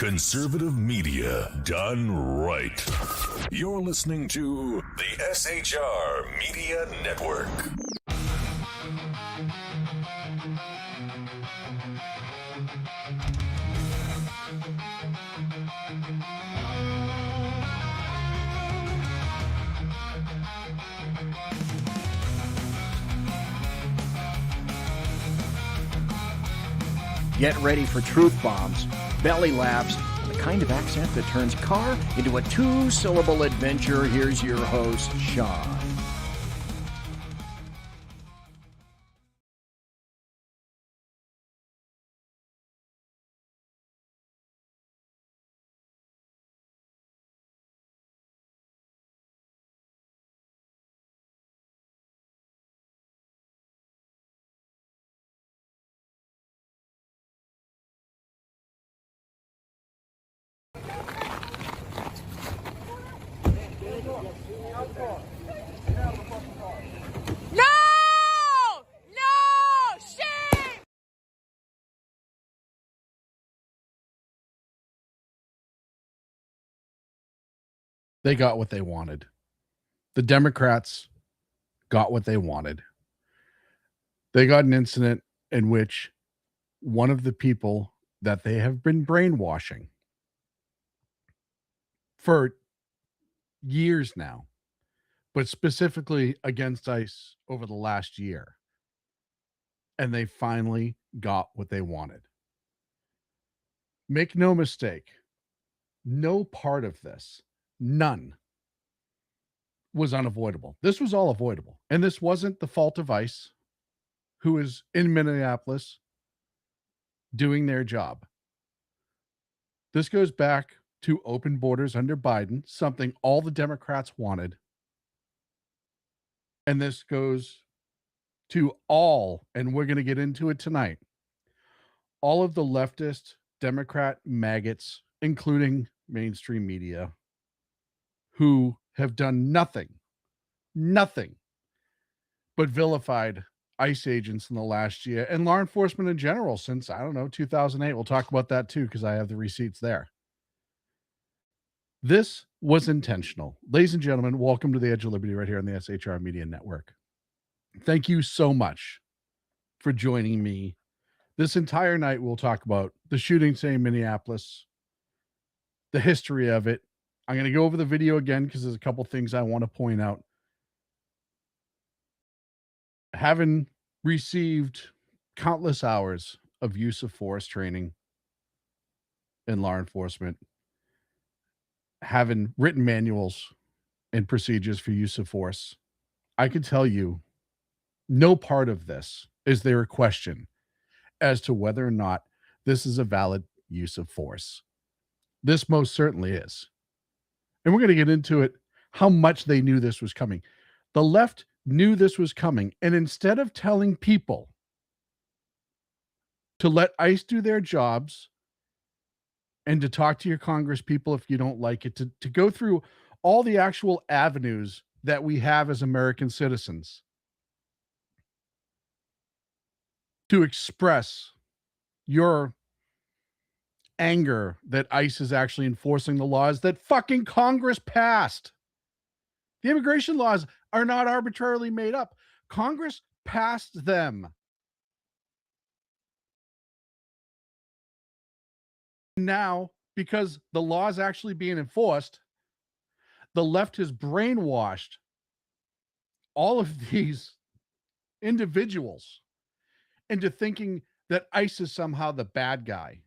Conservative media done right. You're listening to the SHR Media Network. Get ready for truth bombs, belly laughs, and the kind of accent that turns car into a two-syllable adventure. Here's your host, Sean. They got what they wanted. The Democrats got what they wanted. They got an incident in which one of the people that they have been brainwashing for years now, but specifically against ICE over the last year, and they finally got what they wanted. Make no mistake, no part of this, none, was unavoidable. This was all avoidable. And this wasn't the fault of ICE, who is in Minneapolis doing their job. This goes back to open borders under Biden, something all the Democrats wanted. And this goes to all, and we're going to get into it tonight, all of the leftist Democrat maggots, including mainstream media, who have done nothing but vilified ICE agents in the last year and law enforcement in general since, 2008. We'll talk about that too, because I have the receipts there. This was intentional. Ladies and gentlemen, welcome to the Edge of Liberty right here on the SHR Media Network. Thank you so much for joining me. This entire night, we'll talk about the shooting in Minneapolis, the history of it. I'm going to go over the video again because there's a couple things I want to point out. Having received countless hours of use of force training in law enforcement, having written manuals and procedures for use of force, I can tell you no part of this is there a question as to whether or not this is a valid use of force. This most certainly is. And we're going to get into it, how much they knew this was coming. The left knew this was coming. And instead of telling people to let ICE do their jobs and to talk to your Congress people if you don't like it, to go through all the actual avenues that we have as American citizens to express your anger that ICE is actually enforcing the laws that fucking Congress passed. The immigration laws are not arbitrarily made up. Congress passed them. Now, because the law is actually being enforced, the left has brainwashed all of these individuals into thinking that ICE is somehow the bad guy.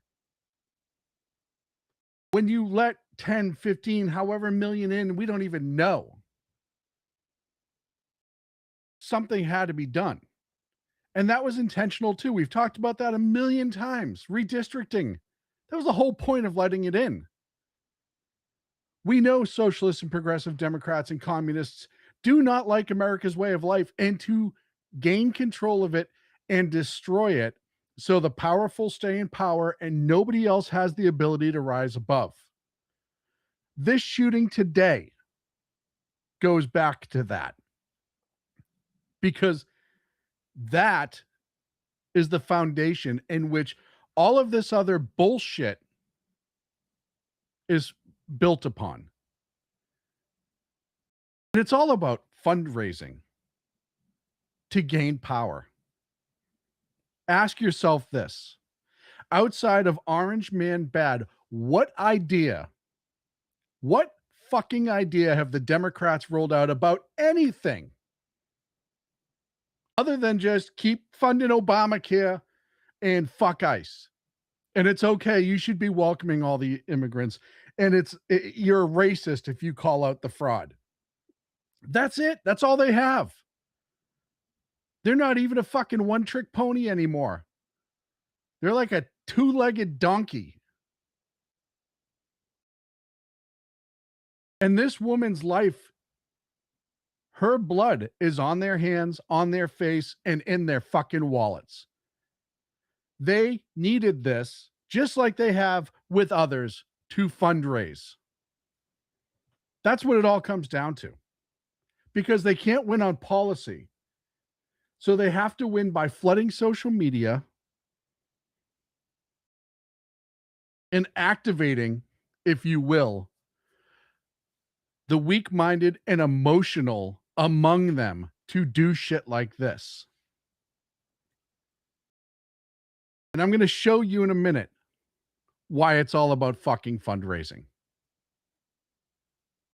When you let 10, 15, however million in, we don't even know. Something had to be done. And that was intentional too. We've talked about that a million times. Redistricting. That was the whole point of letting it in. We know socialists and progressive Democrats and communists do not like America's way of life, and to gain control of it and destroy it so the powerful stay in power and nobody else has the ability to rise above. This shooting today goes back to that, because that is the foundation in which all of this other bullshit is built upon. And it's all about fundraising to gain power. Ask yourself this: outside of Orange Man Bad, what fucking idea have the Democrats rolled out about anything other than just keep funding Obamacare and fuck ICE? And it's okay. You should be welcoming all the immigrants. And you're a racist if you call out the fraud. That's it. That's all they have. They're not even a fucking one-trick pony anymore. They're like a two-legged donkey. And this woman's life, her blood is on their hands, on their face, and in their fucking wallets. They needed this, just like they have with others, to fundraise. That's what it all comes down to. Because they can't win on policy. So they have to win by flooding social media and activating, if you will, the weak-minded and emotional among them to do shit like this. And I'm going to show you in a minute why it's all about fucking fundraising.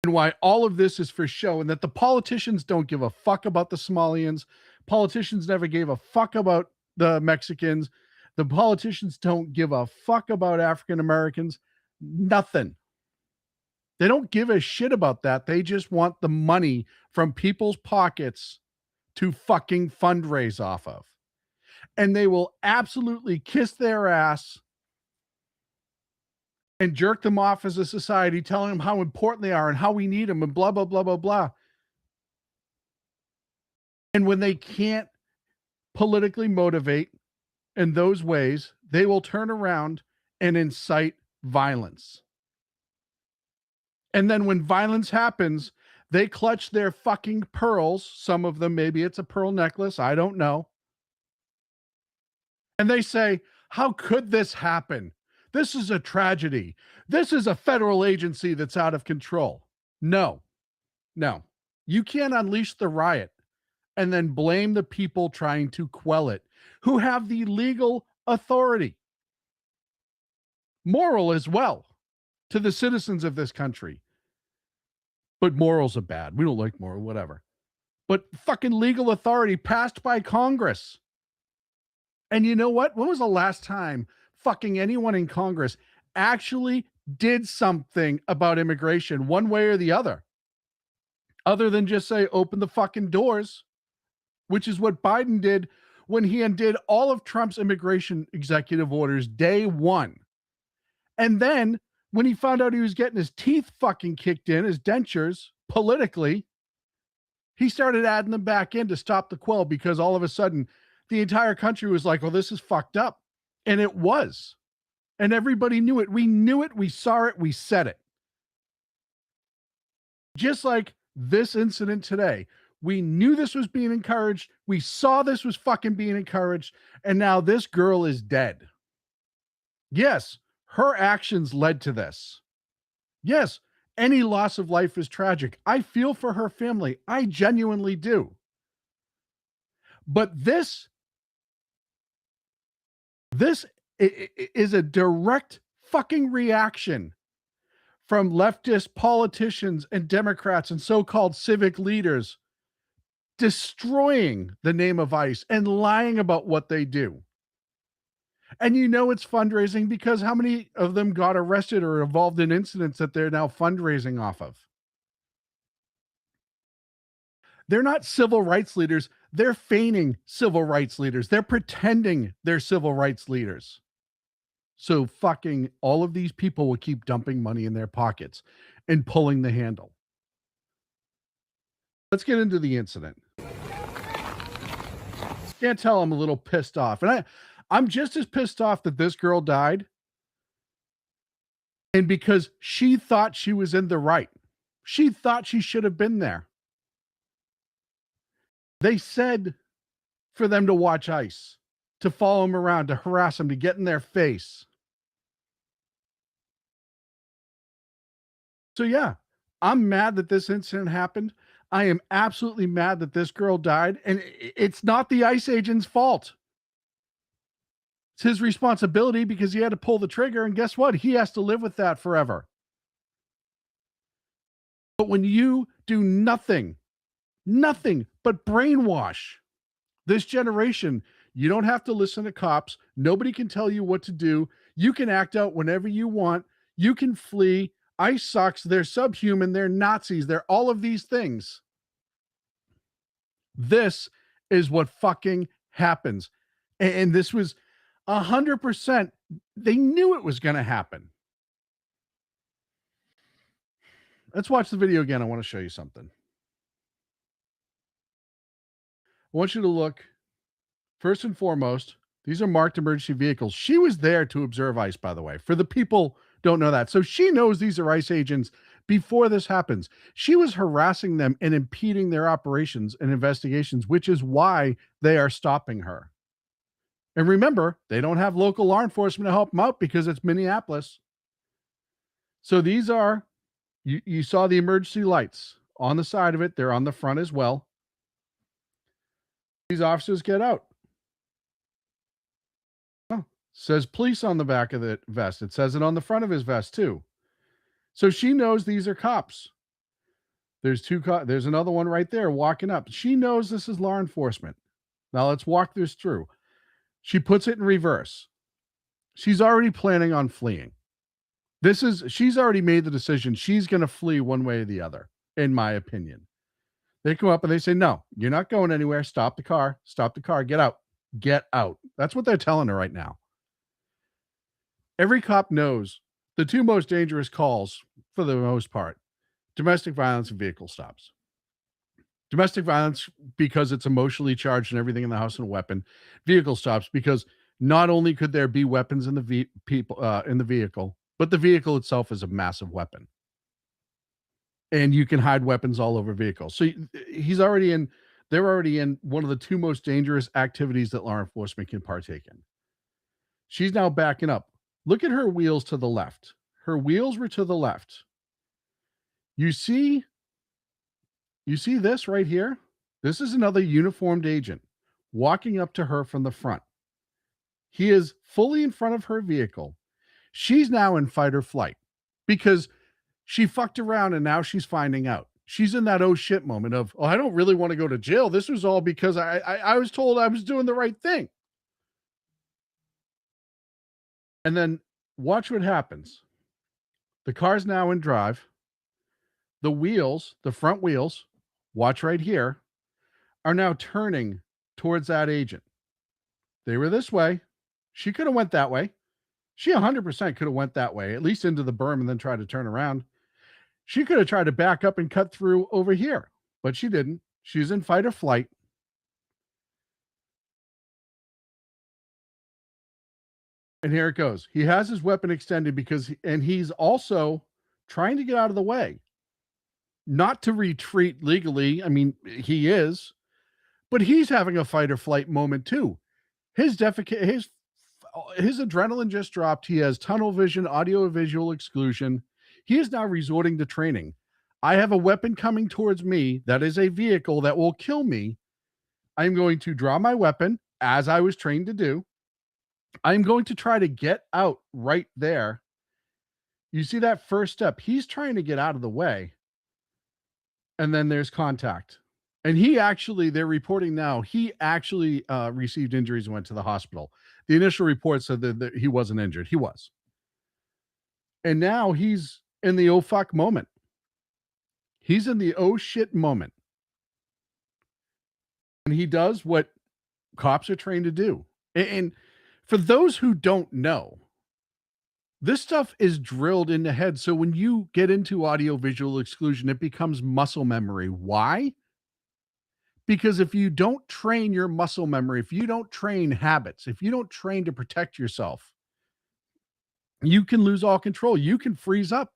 And why all of this is for show, and that the politicians don't give a fuck about the Somalians. Politicians never gave a fuck about the Mexicans. The politicians don't give a fuck about African Americans. Nothing. They don't give a shit about that. They just want the money from people's pockets to fucking fundraise off of. And they will absolutely kiss their ass and jerk them off as a society, telling them how important they are and how we need them and blah, blah, blah, blah, blah. And when they can't politically motivate in those ways, they will turn around and incite violence. And then when violence happens, they clutch their fucking pearls. Some of them, maybe it's a pearl necklace. I don't know. And they say, how could this happen? This is a tragedy. This is a federal agency that's out of control. No. You can't unleash the riot and then blame the people trying to quell it, who have the legal authority. Moral as well, to the citizens of this country. But morals are bad. We don't like moral, whatever. But fucking legal authority passed by Congress. And you know what? When was the last time fucking anyone in Congress actually did something about immigration one way or the other? Other than just say, open the fucking doors, which is what Biden did when he undid all of Trump's immigration executive orders day one. And then when he found out he was getting his teeth fucking kicked in, his dentures, politically, he started adding them back in to stop the quell, because all of a sudden the entire country was like, well, this is fucked up. And it was. And everybody knew it. We knew it. We saw it. We said it. Just like this incident today. We knew this was being encouraged. We saw this was fucking being encouraged. And now this girl is dead. Yes, her actions led to this. Yes, any loss of life is tragic. I feel for her family. I genuinely do. But this is a direct fucking reaction from leftist politicians and Democrats and so-called civic leaders destroying the name of ICE and lying about what they do. And you know it's fundraising because how many of them got arrested or involved in incidents that they're now fundraising off of? They're not civil rights leaders. They're feigning civil rights leaders. They're pretending they're civil rights leaders. So fucking all of these people will keep dumping money in their pockets and pulling the handle. Let's get into the incident. Can't tell I'm a little pissed off. And I'm just as pissed off that this girl died. And because she thought she was in the right. She thought she should have been there. They said for them to watch ICE, to follow him around, to harass him, to get in their face. So yeah, I'm mad that this incident happened. I am absolutely mad that this girl died, and it's not the ICE agent's fault. It's his responsibility because he had to pull the trigger, and guess what? He has to live with that forever. But when you do nothing but brainwash this generation, you don't have to listen to cops. Nobody can tell you what to do. You can act out whenever you want. You can flee. ICE sucks. They're subhuman. They're Nazis. They're all of these things. This is what fucking happens. And this was 100%. They knew it was going to happen. Let's watch the video again. I want to show you something. I want you to look, first and foremost, these are marked emergency vehicles. She was there to observe ICE, by the way, for the people don't know that. So she knows these are ICE agents before this happens. She was harassing them and impeding their operations and investigations, which is why they are stopping her. And remember, they don't have local law enforcement to help them out because it's Minneapolis. So these are, you saw the emergency lights on the side of it. They're on the front as well. These officers get out. Oh, says police on the back of the vest. It says it on the front of his vest too. So she knows these are cops. There's there's another one right there walking up. She knows this is law enforcement. Now let's walk this through. She puts it in reverse. She's already planning on fleeing. She's already made the decision. She's going to flee one way or the other, in my opinion. They come up and they say, no, you're not going anywhere. Stop the car. Stop the car. Get out. Get out. That's what they're telling her right now. Every cop knows the two most dangerous calls, for the most part, domestic violence and vehicle stops. Domestic violence because it's emotionally charged and everything in the house and a weapon. Vehicle stops because not only could there be weapons in the in the vehicle, but the vehicle itself is a massive weapon. And you can hide weapons all over vehicles. So they're already in one of the two most dangerous activities that law enforcement can partake in. She's now backing up. Look at her wheels to the left. Her wheels were to the left. You see this right here? This is another uniformed agent walking up to her from the front. He is fully in front of her vehicle. She's now in fight or flight because she fucked around and now she's finding out. She's in that oh shit moment of, oh, I don't really want to go to jail. This was all because I was told I was doing the right thing. And then watch what happens. The car's now in drive. The wheels, the front wheels, watch right here, are now turning towards that agent. They were this way. She could have went that way. She 100% could have went that way, at least into the berm and then tried to turn around. She could have tried to back up and cut through over here, but she didn't. She's in fight or flight. And here it goes. He has his weapon extended and he's also trying to get out of the way. Not to retreat legally. I mean, he is, but he's having a fight or flight moment too. His adrenaline just dropped. He has tunnel vision, audio visual exclusion. He is now resorting to training. I have a weapon coming towards me that is a vehicle that will kill me. I'm going to draw my weapon as I was trained to do. I'm going to try to get out right there. You see that first step? He's trying to get out of the way. And then there's contact. And they're reporting now, he actually received injuries and went to the hospital. The initial report said that he wasn't injured. He was. And now he's in the oh fuck moment. He's in the oh shit moment. And he does what cops are trained to do. And for those who don't know, this stuff is drilled in the head. So when you get into audio visual exclusion, it becomes muscle memory. Why? Because if you don't train your muscle memory, if you don't train habits, if you don't train to protect yourself, you can lose all control. You can freeze up.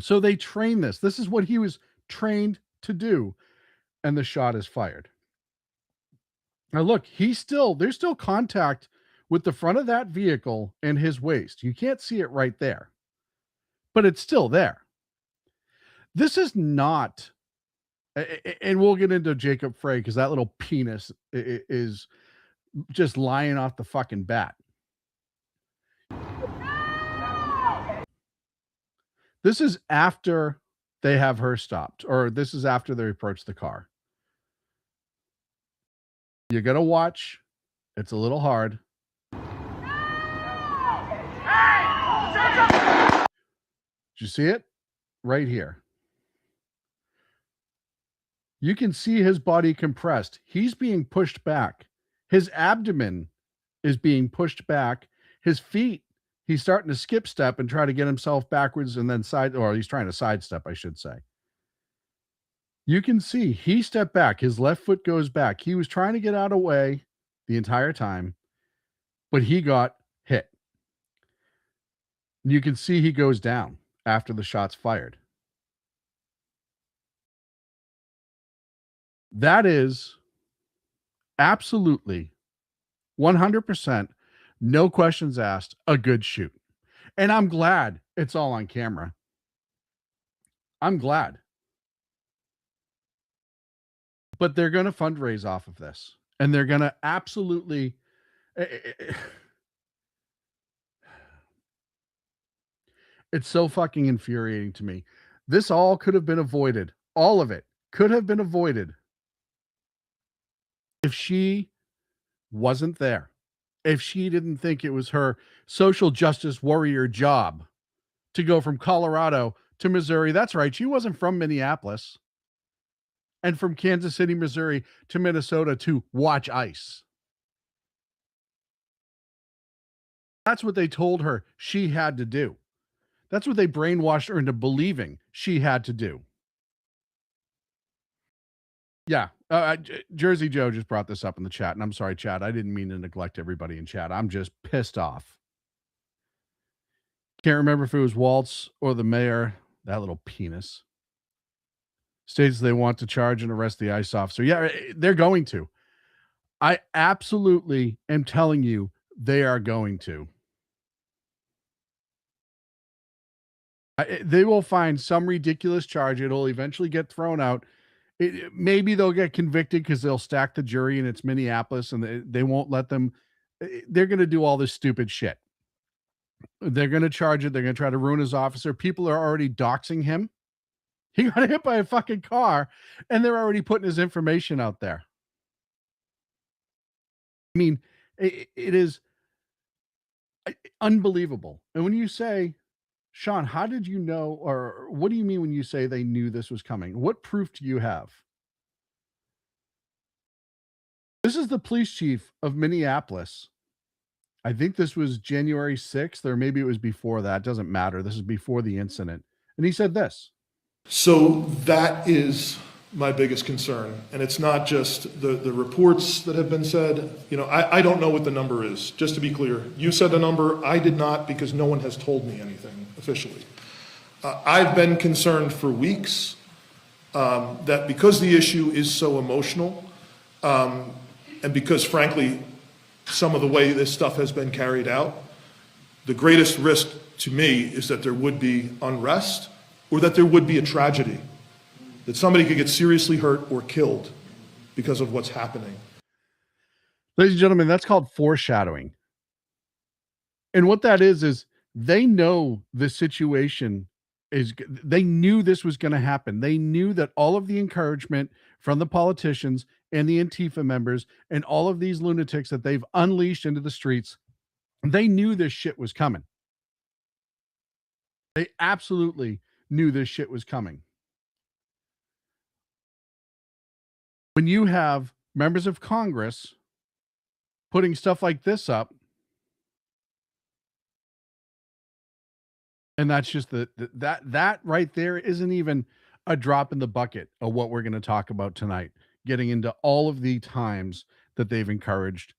So they train this. This is what he was trained to do. And the shot is fired. Now look, there's still contact with the front of that vehicle and his waist. You can't see it right there, but it's still there. This is not, and we'll get into Jacob Frey because that little penis is just lying off the fucking bat. This is after they have her stopped, or this is after they approach the car. You got to watch. It's a little hard. Did you see it? Right here. You can see his body compressed. He's being pushed back. His abdomen is being pushed back. His feet, he's starting to skip step and try to get himself backwards and then he's trying to sidestep, I should say. You can see he stepped back. His left foot goes back. He was trying to get out of the way the entire time, but he got hit. You can see he goes down after the shot's fired. That is absolutely 100%, no questions asked, a good shoot. And I'm glad it's all on camera. I'm glad. But they're going to fundraise off of this. And they're going to absolutely... It's so fucking infuriating to me. This all could have been avoided. All of it could have been avoided if she wasn't there. If she didn't think it was her social justice warrior job to go from Colorado to Missouri. That's right. She wasn't from Minneapolis. And from Kansas City, Missouri to Minnesota to watch ICE. That's what they told her she had to do. That's what they brainwashed her into believing she had to do. Yeah. Jersey Joe just brought this up in the chat. And I'm sorry, chat. I didn't mean to neglect everybody in chat. I'm just pissed off. Can't remember if it was Waltz or the mayor. That little penis. States they want to charge and arrest the ICE officer. Yeah, they're going to. I absolutely am telling you they are going to. They will find some ridiculous charge. It'll eventually get thrown out. Maybe they'll get convicted because they'll stack the jury and it's Minneapolis and they won't let them. They're going to do all this stupid shit. They're going to charge it. They're going to try to ruin his officer. People are already doxing him. He got hit by a fucking car and they're already putting his information out there. I mean, it is unbelievable. And when you say, Sean, how did you know, or what do you mean when you say they knew this was coming? What proof do you have? This is the police chief of Minneapolis. I think this was January 6th, or maybe it was before that. It doesn't matter. This is before the incident. And he said this. So that is my biggest concern. And it's not just the reports that have been said. You know, I don't know what the number is. Just to be clear, you said a number. I did not, because no one has told me anything officially. I've been concerned for weeks that because the issue is so emotional, and because, frankly, some of the way this stuff has been carried out, the greatest risk to me is that there would be unrest or that there would be a tragedy, that somebody could get seriously hurt or killed because of what's happening. Ladies and gentlemen, that's called foreshadowing. And what that is they know the situation is, they knew this was going to happen. They knew that all of the encouragement from the politicians and the Antifa members and all of these lunatics that they've unleashed into the streets, they knew this shit was coming. They absolutely knew this shit was coming. When you have members of Congress putting stuff like this up, and that's just that right there isn't even a drop in the bucket of what we're going to talk about tonight, getting into all of the times that they've encouraged,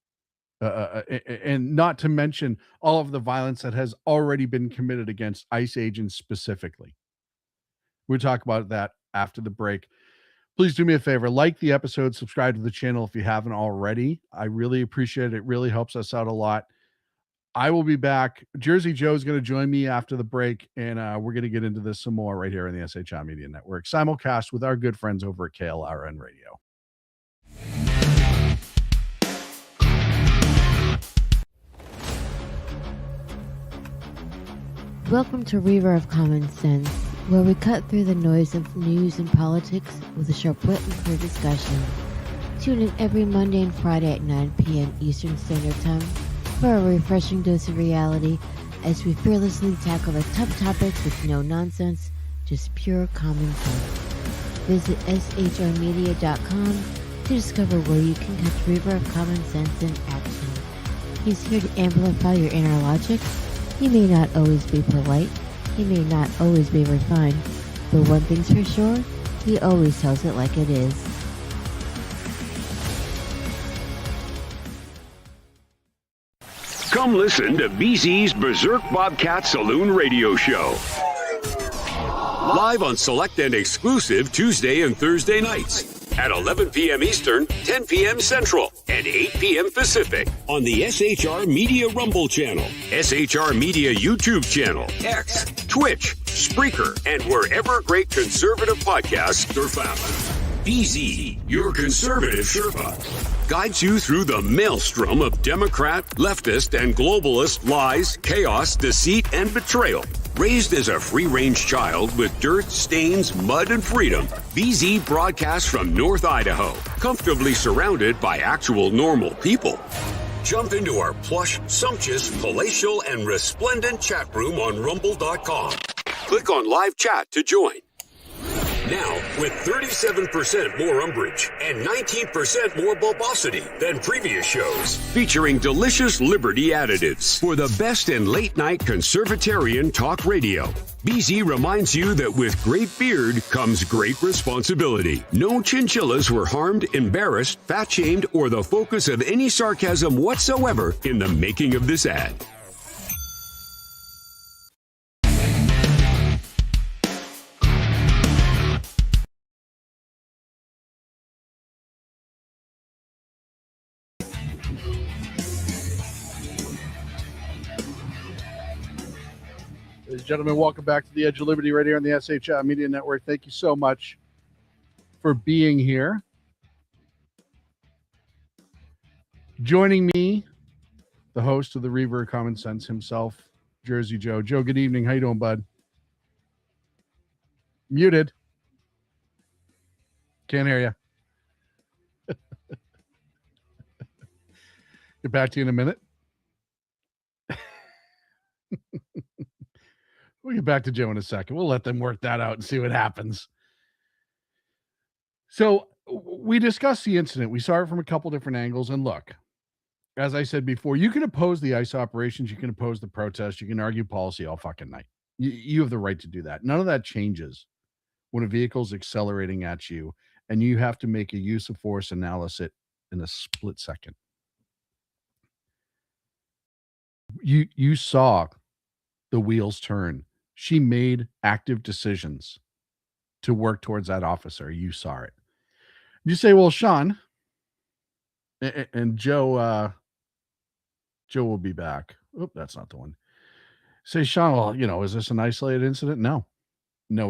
and not to mention all of the violence that has already been committed against ICE agents specifically. We'll talk about that after the break. Please do me a favor, like the episode, subscribe to the channel if you haven't already. I really appreciate it. It really helps us out a lot. I will be back. Jersey Joe's going to join me after the break, and we're going to get into this some more right here in the SHI Media Network. Simulcast with our good friends over at KLRN Radio. Welcome to Reaver of Common Sense, where we cut through the noise of news and politics with a sharp wit and clear discussion. Tune in every Monday and Friday at 9 p.m. Eastern Standard Time for a refreshing dose of reality as we fearlessly tackle the tough topics with no nonsense, just pure common sense. Visit shrmedia.com to discover where you can catch Reaver of Common Sense in action. He's here to amplify your inner logic. He may not always be polite, he may not always be refined, but one thing's for sure, he always tells it like it is. Come listen to BZ's Berserk Bobcat Saloon Radio Show. Live on select and exclusive Tuesday and Thursday nights at 11 p.m. Eastern, 10 p.m. Central, and 8 p.m. Pacific on the SHR Media Rumble channel, SHR Media YouTube channel, X, Twitch, Spreaker, and wherever great conservative podcasts are found. BZ, your conservative Sherpa, guides you through the maelstrom of Democrat, leftist, and globalist lies, chaos, deceit, and betrayal. Raised as a free-range child with dirt, stains, mud, and freedom, BZ broadcasts from North Idaho, comfortably surrounded by actual normal people. Jump into our plush, sumptuous, palatial, and resplendent chat room on rumble.com. Click on live chat to join. Now, with 37% more umbrage and 19% more bulbosity than previous shows, featuring delicious Liberty additives for the best in late-night conservatarian talk radio. BZ reminds you that with great beard comes great responsibility. No chinchillas were harmed, embarrassed, fat-shamed, or the focus of any sarcasm whatsoever in the making of this ad. Ladies and gentlemen, welcome back to the Edge of Liberty right here on the SHI Media Network. Thank you so much for being here. Joining me, the host of the Reaver of Common Sense himself, Jersey Joe. Joe, good evening. How you doing, bud? Muted. Can't hear you. Get back to you in a minute. We'll get back to Joe in a second. We'll let them work that out and see what happens. So we discussed the incident. We saw it from a couple different angles. And look, as I said before, you can oppose the ICE operations. You can oppose the protests. You can argue policy all fucking night. You have the right to do that. None of that changes when a vehicle is accelerating at you and you have to make a use of force analysis in a split second. You saw the wheels turn. She made active decisions to work towards that officer. You saw it. You say, well, Sean, and Joe will be back. Oh, that's not the one. Say, Sean, well, is this an isolated incident? No,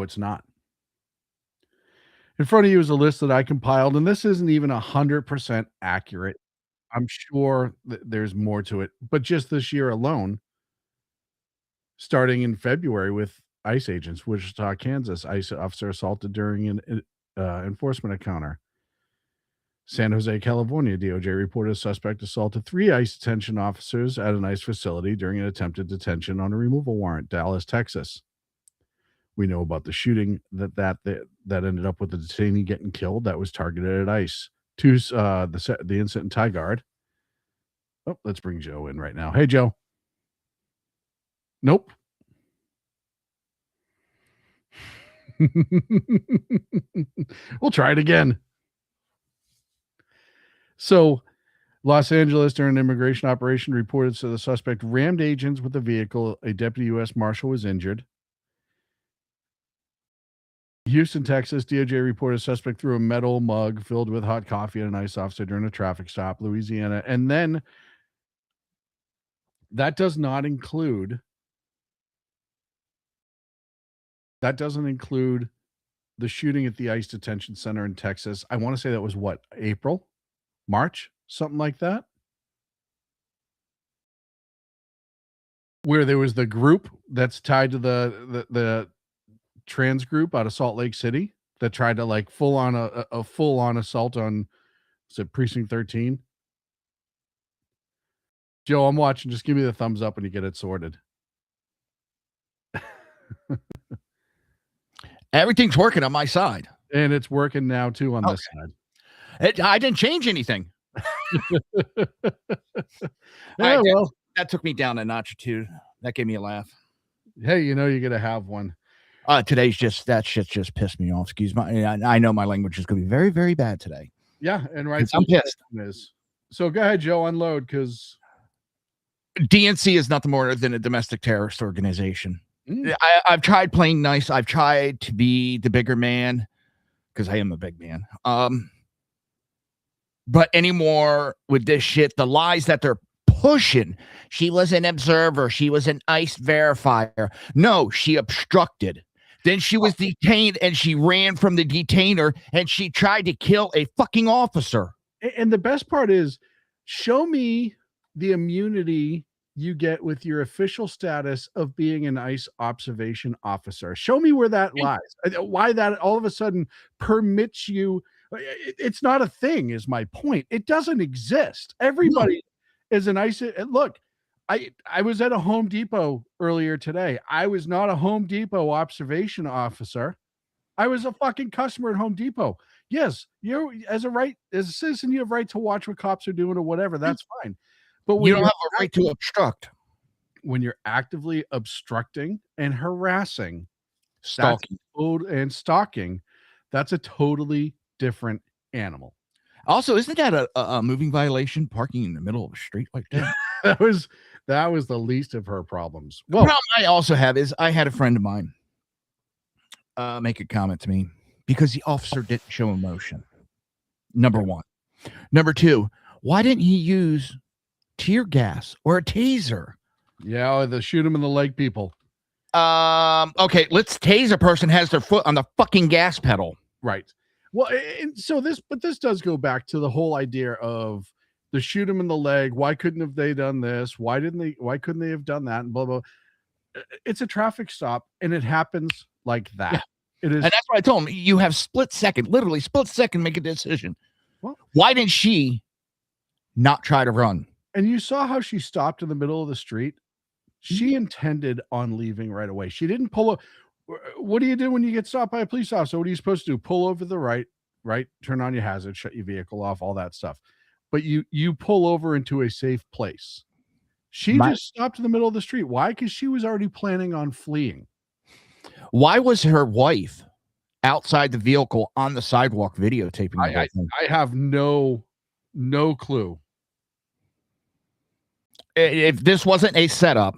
it's not. In front of you is a list that I compiled, and this isn't even 100% accurate. I'm sure that there's more to it, but just this year alone, starting in February with ICE agents, Wichita, Kansas, ICE officer assaulted during an enforcement encounter. San Jose, California, DOJ reported a suspect assaulted 3 ICE detention officers at an ICE facility during an attempted detention on a removal warrant. Dallas, Texas. We know about the shooting that ended up with the detainee getting killed. That was targeted at ICE. The incident in Tigard. Oh, let's bring Joe in right now. Hey, Joe. Nope. We'll try it again. So, Los Angeles, during an immigration operation, reported that the suspect rammed agents with the vehicle. A deputy U.S. Marshal was injured. Houston, Texas, DOJ reported a suspect threw a metal mug filled with hot coffee at an ICE officer during a traffic stop. Louisiana, and then That doesn't include the shooting at the ICE detention center in Texas. I want to say that was what, April, March, something like that, where there was the group that's tied to the trans group out of Salt Lake City that tried to like full on a full on assault on, is it precinct 13? Joe, I'm watching. Just give me the thumbs up when you get it sorted. Everything's working on my side. And it's working now too on this side. I didn't change anything. Well, that took me down a notch or two. That gave me a laugh. Hey, you're going to have one. Today's that shit just pissed me off. Excuse me. I know my language is going to be very, very bad today. Yeah, and right. I'm pissed. So go ahead, Joe, unload, because DNC is nothing more than a domestic terrorist organization. I've tried playing nice. I've tried to be the bigger man because I am a big man. But anymore with this shit, the lies that they're pushing. She was an observer. She was an ICE verifier. No, she obstructed. Then she was detained and she ran from the detainer and she tried to kill a fucking officer. And the best part is, show me the immunity you get with your official status of being an ICE observation officer. Show me where that lies. Why that all of a sudden permits you. It's not a thing, is my point. It doesn't exist. Everybody is an ICE. Look, I was at a Home Depot earlier today. I was not a Home Depot observation officer. I was a fucking customer at Home Depot. Yes, as a citizen, you have right to watch what cops are doing or whatever. That's fine. But when you don't have a right to obstruct. When you're actively obstructing and harassing, stalking, that's a totally different animal. Also, isn't that a moving violation? Parking in the middle of a street like that. that was the least of her problems. Well, the problem I also have is I had a friend of mine make a comment to me because the officer didn't show emotion. Number one. Number two, why didn't he use tear gas or a taser? Yeah, or the shoot him in the leg people. Okay, let's tase a person has their foot on the fucking gas pedal. Right. Well, this does go back to the whole idea of the shoot him in the leg. Why couldn't they done this? Why couldn't they have done that? And blah, blah. It's a traffic stop and it happens like that. Yeah. It is. And that's what I told him. You have literally split second, make a decision. Well, why didn't she not try to run? And you saw how she stopped in the middle of the street. She intended on leaving right away. She didn't pull up. What do you do when you get stopped by a police officer? What are you supposed to do? Pull over to the right, turn on your hazard, shut your vehicle off, all that stuff. But you pull over into a safe place. She just stopped in the middle of the street. Why? Because she was already planning on fleeing. Why was her wife outside the vehicle on the sidewalk videotaping? I have no clue. If this wasn't a setup,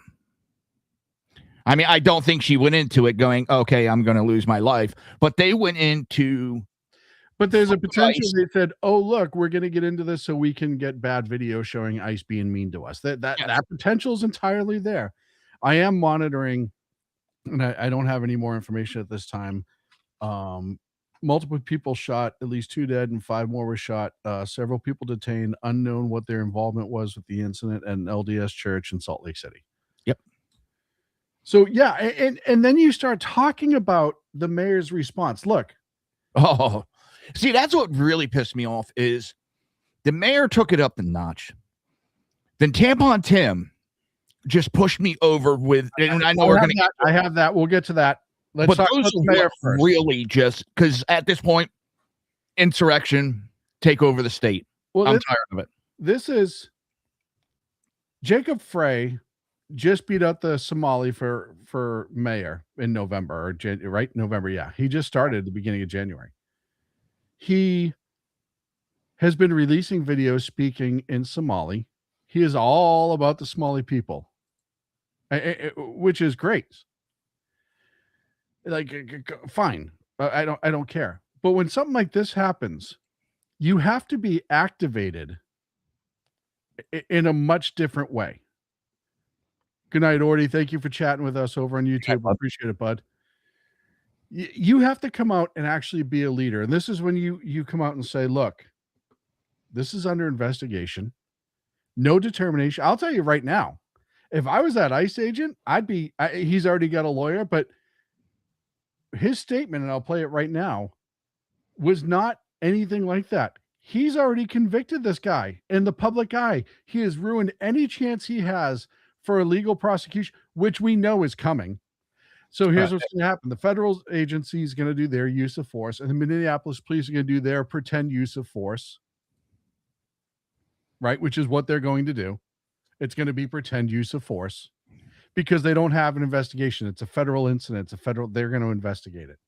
I mean, I don't think she went into it going, okay, I'm going to lose my life. But they went into... But there's a potential. They said, oh, look, we're going to get into this so we can get bad video showing ICE being mean to us. That potential is entirely there. I am monitoring, and I don't have any more information at this time. Multiple people shot, at least 2 dead and 5 more were shot. Several people detained, unknown what their involvement was with the incident at an LDS church in Salt Lake City. Yep. So, yeah, and then you start talking about the mayor's response. Look. Oh, see, that's what really pissed me off is the mayor took it up a notch. Then Tampon Tim just pushed me over with, and I know we're going to. I have that. We'll get to that. Let's talk about the mayor first. Really, just because at this point, insurrection, take over the state. Well, I'm tired of it. This is Jacob Frey just beat out the Somali for mayor in November or November. Yeah, he just started at the beginning of January. He has been releasing videos speaking in Somali. He is all about the Somali people, which is great. Like, fine. I don't care. But when something like this happens, you have to be activated in a much different way. Good night, Orty. Thank you for chatting with us over on YouTube. Appreciate it, bud. You have to come out and actually be a leader. And this is when you come out and say, look, this is under investigation. No determination. I'll tell you right now, if I was that ICE agent, he's already got a lawyer, but his statement, and I'll play it right now, was not anything like that. He's already convicted this guy in the public eye. He has ruined any chance he has for a legal prosecution, which we know is coming. So here's what's going to happen. The federal agency is going to do their use of force, and the Minneapolis police are going to do their pretend use of force, right? Which is what they're going to do. It's going to be pretend use of force because they don't have an investigation. It's a federal incident. They're going to investigate it.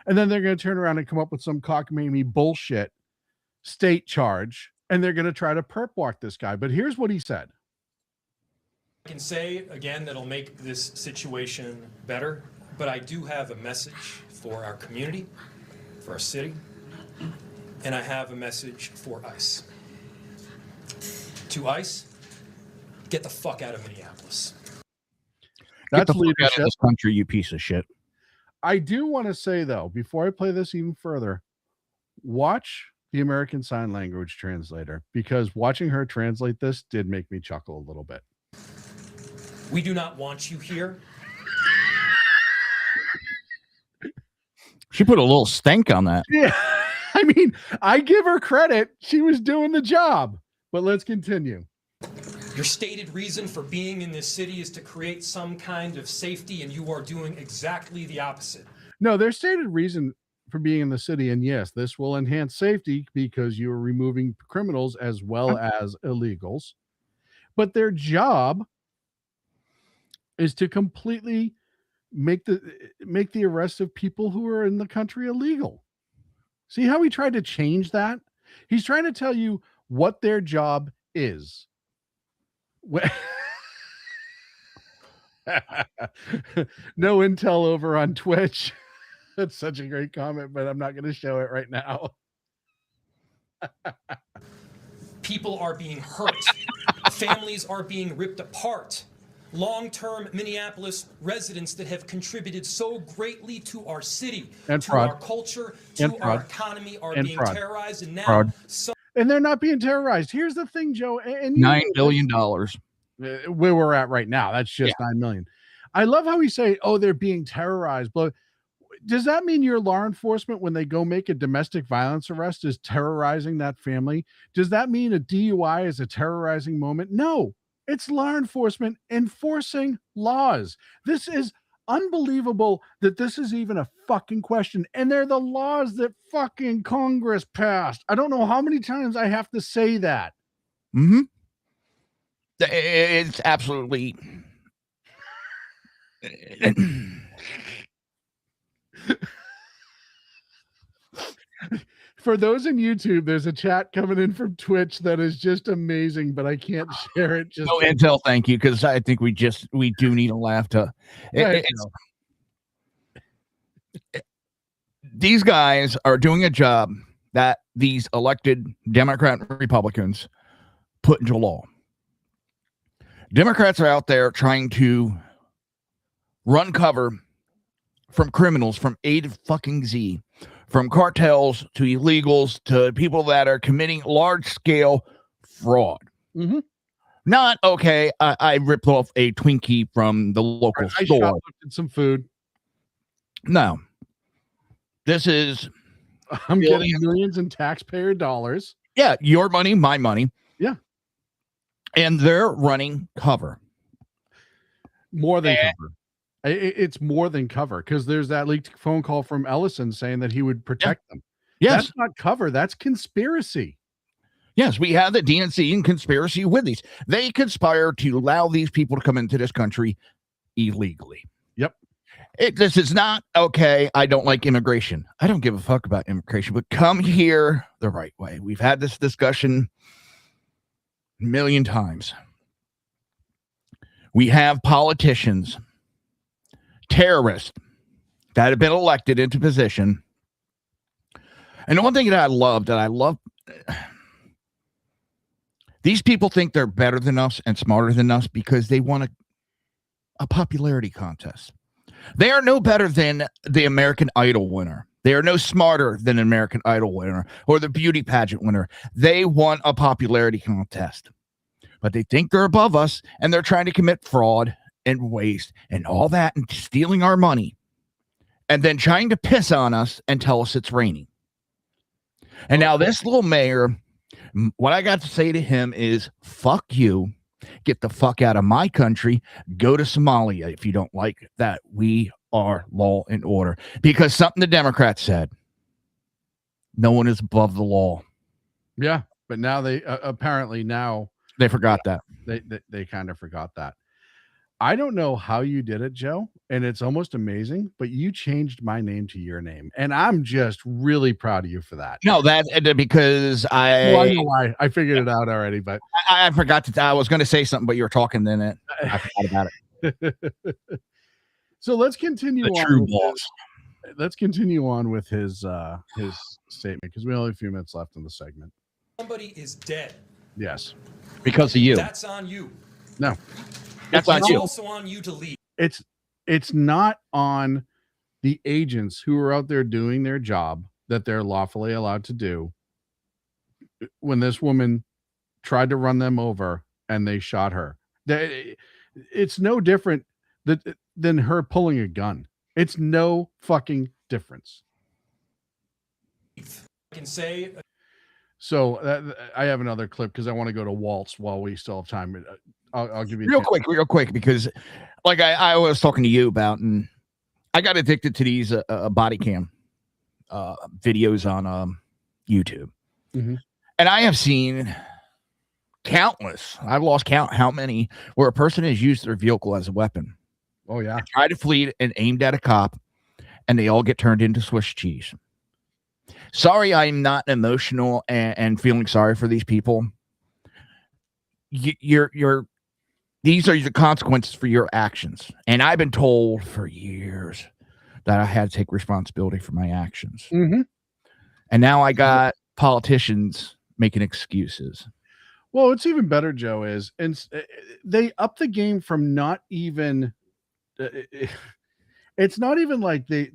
And then they're going to turn around and come up with some cockamamie bullshit state charge, and they're going to try to perp walk this guy. But here's what he said. I can say again that'll make this situation better, but I do have a message for our community, for our city, and I have a message for ICE. To ICE, get the fuck out of Minneapolis. That's leadership. Out of this country, you piece of shit. I do want to say, though, before I play this even further, watch the American Sign Language translator, because watching her translate this did make me chuckle a little bit. We do not want you here. She put a little stank on that. Yeah. I mean, I give her credit. She was doing the job. But let's continue. Your stated reason for being in this city is to create some kind of safety, and you are doing exactly the opposite. No, their stated reason for being in the city, and yes, this will enhance safety because you are removing criminals as well as illegals. But their job is to completely make the arrest of people who are in the country illegal. See how he tried to change that? He's trying to tell you what their job is. No intel over on Twitch. That's such a great comment, but I'm not going to show it right now. People are being hurt. Families are being ripped apart. Long-term Minneapolis residents that have contributed so greatly to our city, and to fraud. Our culture, to our economy are being fraud. terrorized, and now and they're not being terrorized. Here's the thing, Joe, and $9 billion. Where we're at right now, that's just $9 million. I love how we say, "Oh, they're being terrorized." But does that mean your law enforcement, when they go make a domestic violence arrest, is terrorizing that family? Does that mean a DUI is a terrorizing moment? No. It's law enforcement enforcing laws. This is unbelievable that this is even a fucking question. And they're the laws that fucking Congress passed. I don't know how many times I have to say that. Mm-hmm. It's absolutely... For those in YouTube, there's a chat coming in from Twitch that is just amazing, but I can't share it. Just no intel, thank you, because I think we do need a laugh to. These guys are doing a job that these elected Democrat and Republicans put into law. Democrats are out there trying to run cover from criminals from A to fucking Z. From cartels to illegals to people that are committing large-scale fraud. Mm-hmm. Not, okay, I ripped off a Twinkie from the local store. I shoplifted some food. No. This is... I'm getting millions in taxpayer dollars. Yeah, your money, my money. Yeah. And they're running cover. More than cover. It's more than cover, because there's that leaked phone call from Ellison saying that he would protect them. Yes. That's not cover. That's conspiracy. Yes, we have the DNC in conspiracy with these. They conspire to allow these people to come into this country illegally. Yep. This is not, okay, I don't like immigration. I don't give a fuck about immigration, but come here the right way. We've had this discussion a million times. We have politicians, terrorists that have been elected into position. And the one thing that I love, these people think they're better than us and smarter than us because they want to a popularity contest. They are no better than the American Idol winner. They are no smarter than an American Idol winner or the beauty pageant winner. They won a popularity contest. But they think they're above us, and they're trying to commit fraud and waste and all that and stealing our money and then trying to piss on us and tell us it's raining. And now this little mayor, what I got to say to him is, fuck you. Get the fuck out of my country. Go to Somalia if you don't like that. We are law and order. Because something the Democrats said, no one is above the law. Yeah, but now they apparently now they forgot that. They kind of forgot that. I don't know how you did it, Joe, and it's almost amazing, but you changed my name to your name, and I'm just really proud of you for that. No, that because I know why. I figured it out already, but I forgot to. I was going to say something, but you were talking, then I forgot about it. So let's continue The on. true boss. Let's continue on with his statement because we only have a few minutes left in the segment. Somebody is dead. Yes, because of you. That's on you. No. That's on It's you. also on you to lead. It's not on the agents who are out there doing their job that they're lawfully allowed to do. When this woman tried to run them over and they shot her, it's no different than her pulling a gun. It's no fucking difference. I can say. So I have another clip because I want to go to Waltz while we still have time. I'll give you real quick, because like I was talking to you about, and I got addicted to these body cam videos on YouTube. Mm-hmm. And I have seen countless, I've lost count how many, where a person has used their vehicle as a weapon. Oh, yeah. Tried to flee and aimed at a cop, and they all get turned into Swiss cheese. Sorry, I'm not emotional and feeling sorry for these people. These are the consequences for your actions. And I've been told for years that I had to take responsibility for my actions. Mm-hmm. And now I got politicians making excuses. Well, what's even better, Joe, is and they up the game from not even. It's not even like they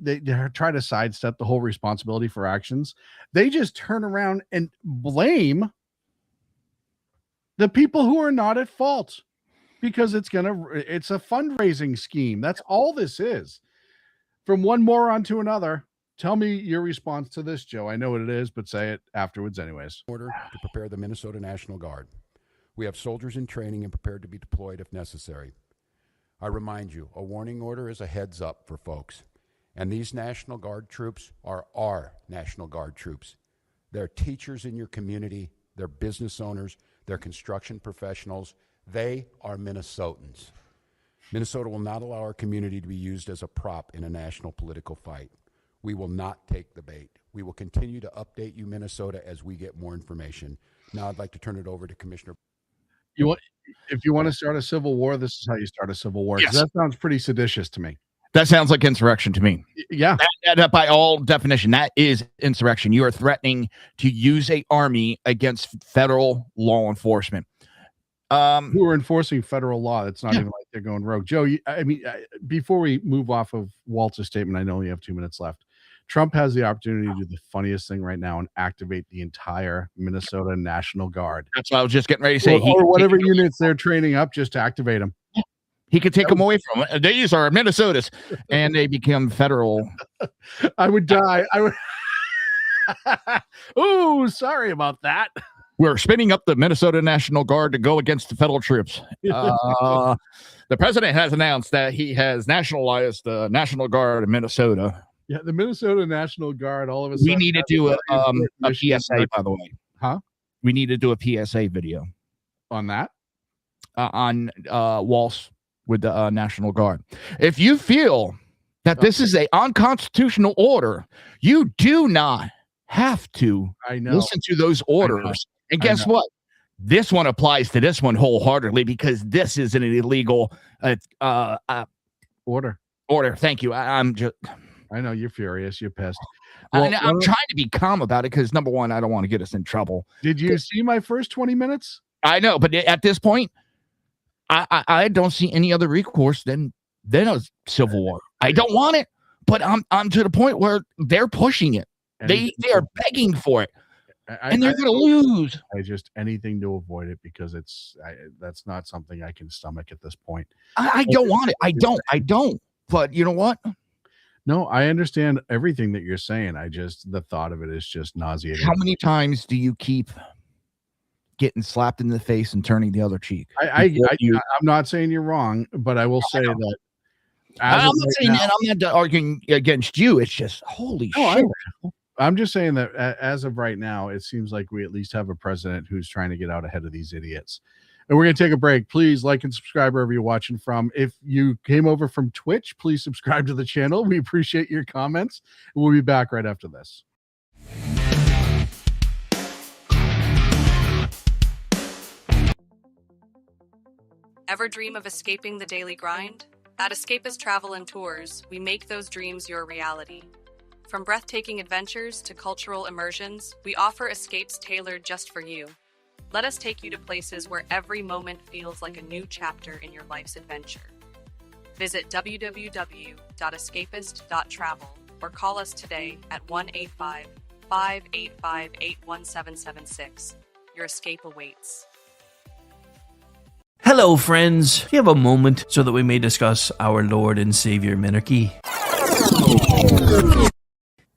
try to sidestep the whole responsibility for actions. They just turn around and blame the people who are not at fault because it's a fundraising scheme. That's all this is. From one moron to another. Tell me your response to this, Joe. I know what it is, but say it afterwards anyways. Order to prepare the Minnesota National Guard. We have soldiers in training and prepared to be deployed if necessary. I remind you, a warning order is a heads up for folks. And these National Guard troops are our National Guard troops. They're teachers in your community. They're business owners. They're construction professionals. They are Minnesotans. Minnesota will not allow our community to be used as a prop in a national political fight. We will not take the bait. We will continue to update you, Minnesota, as we get more information. Now I'd like to turn it over to Commissioner. If you want to start a civil war, this is how you start a civil war. Yes. That sounds pretty seditious to me. That sounds like insurrection to me. Yeah. That by all definition, that is insurrection. You are threatening to use an army against federal law enforcement. Who are enforcing federal law. It's not even like they're going rogue. Joe, before we move off of Walter's statement, I know we have 2 minutes left. Trump has the opportunity to do the funniest thing right now and activate the entire Minnesota National Guard. That's what I was just getting ready to say. Or whatever units they're training up, just to activate them. He could take them away from it. These are Minnesota's, and they become federal. I would die. Oh, sorry about that. We're spinning up the Minnesota National Guard to go against the federal troops. The president has announced that he has nationalized the National Guard in Minnesota. Yeah, the Minnesota National Guard, all of a sudden. We need to do a PSA, by the way. Huh? We need to do a PSA video. On that? On Waltz with the National Guard. If you feel that this is an unconstitutional order, you do not have to listen to those orders. And guess what? This one applies to this one wholeheartedly because this is an illegal order. Thank you. I know you're furious. You're pissed. Well, I'm trying to be calm about it because, number one, I don't want to get us in trouble. Did you see my first 20 minutes? I know, but at this point, I don't see any other recourse than a civil war. I don't want it, but I'm to the point where they're pushing it. They are begging for it, and they're going to lose. Anything to avoid it, because that's not something I can stomach at this point. I don't want it. I don't. But you know what? No, I understand everything that you're saying. The thought of it is just nauseating. How many times do you keep getting slapped in the face and turning the other cheek? I'm not saying you're wrong, but I will say that. I'm not arguing against you. It's just holy shit. I'm just saying that as of right now, it seems like we at least have a president who's trying to get out ahead of these idiots. And we're going to take a break. Please like and subscribe wherever you're watching from. If you came over from Twitch, please subscribe to the channel. We appreciate your comments. We'll be back right after this. Ever dream of escaping the daily grind? At Escapist Travel and Tours, we make those dreams your reality. From breathtaking adventures to cultural immersions, we offer escapes tailored just for you. Let us take you to places where every moment feels like a new chapter in your life's adventure. Visit www.escapist.travel or call us today at 1-855-885-81776. Your escape awaits. Hello, friends. Do you have a moment so that we may discuss our Lord and Savior Minarchy?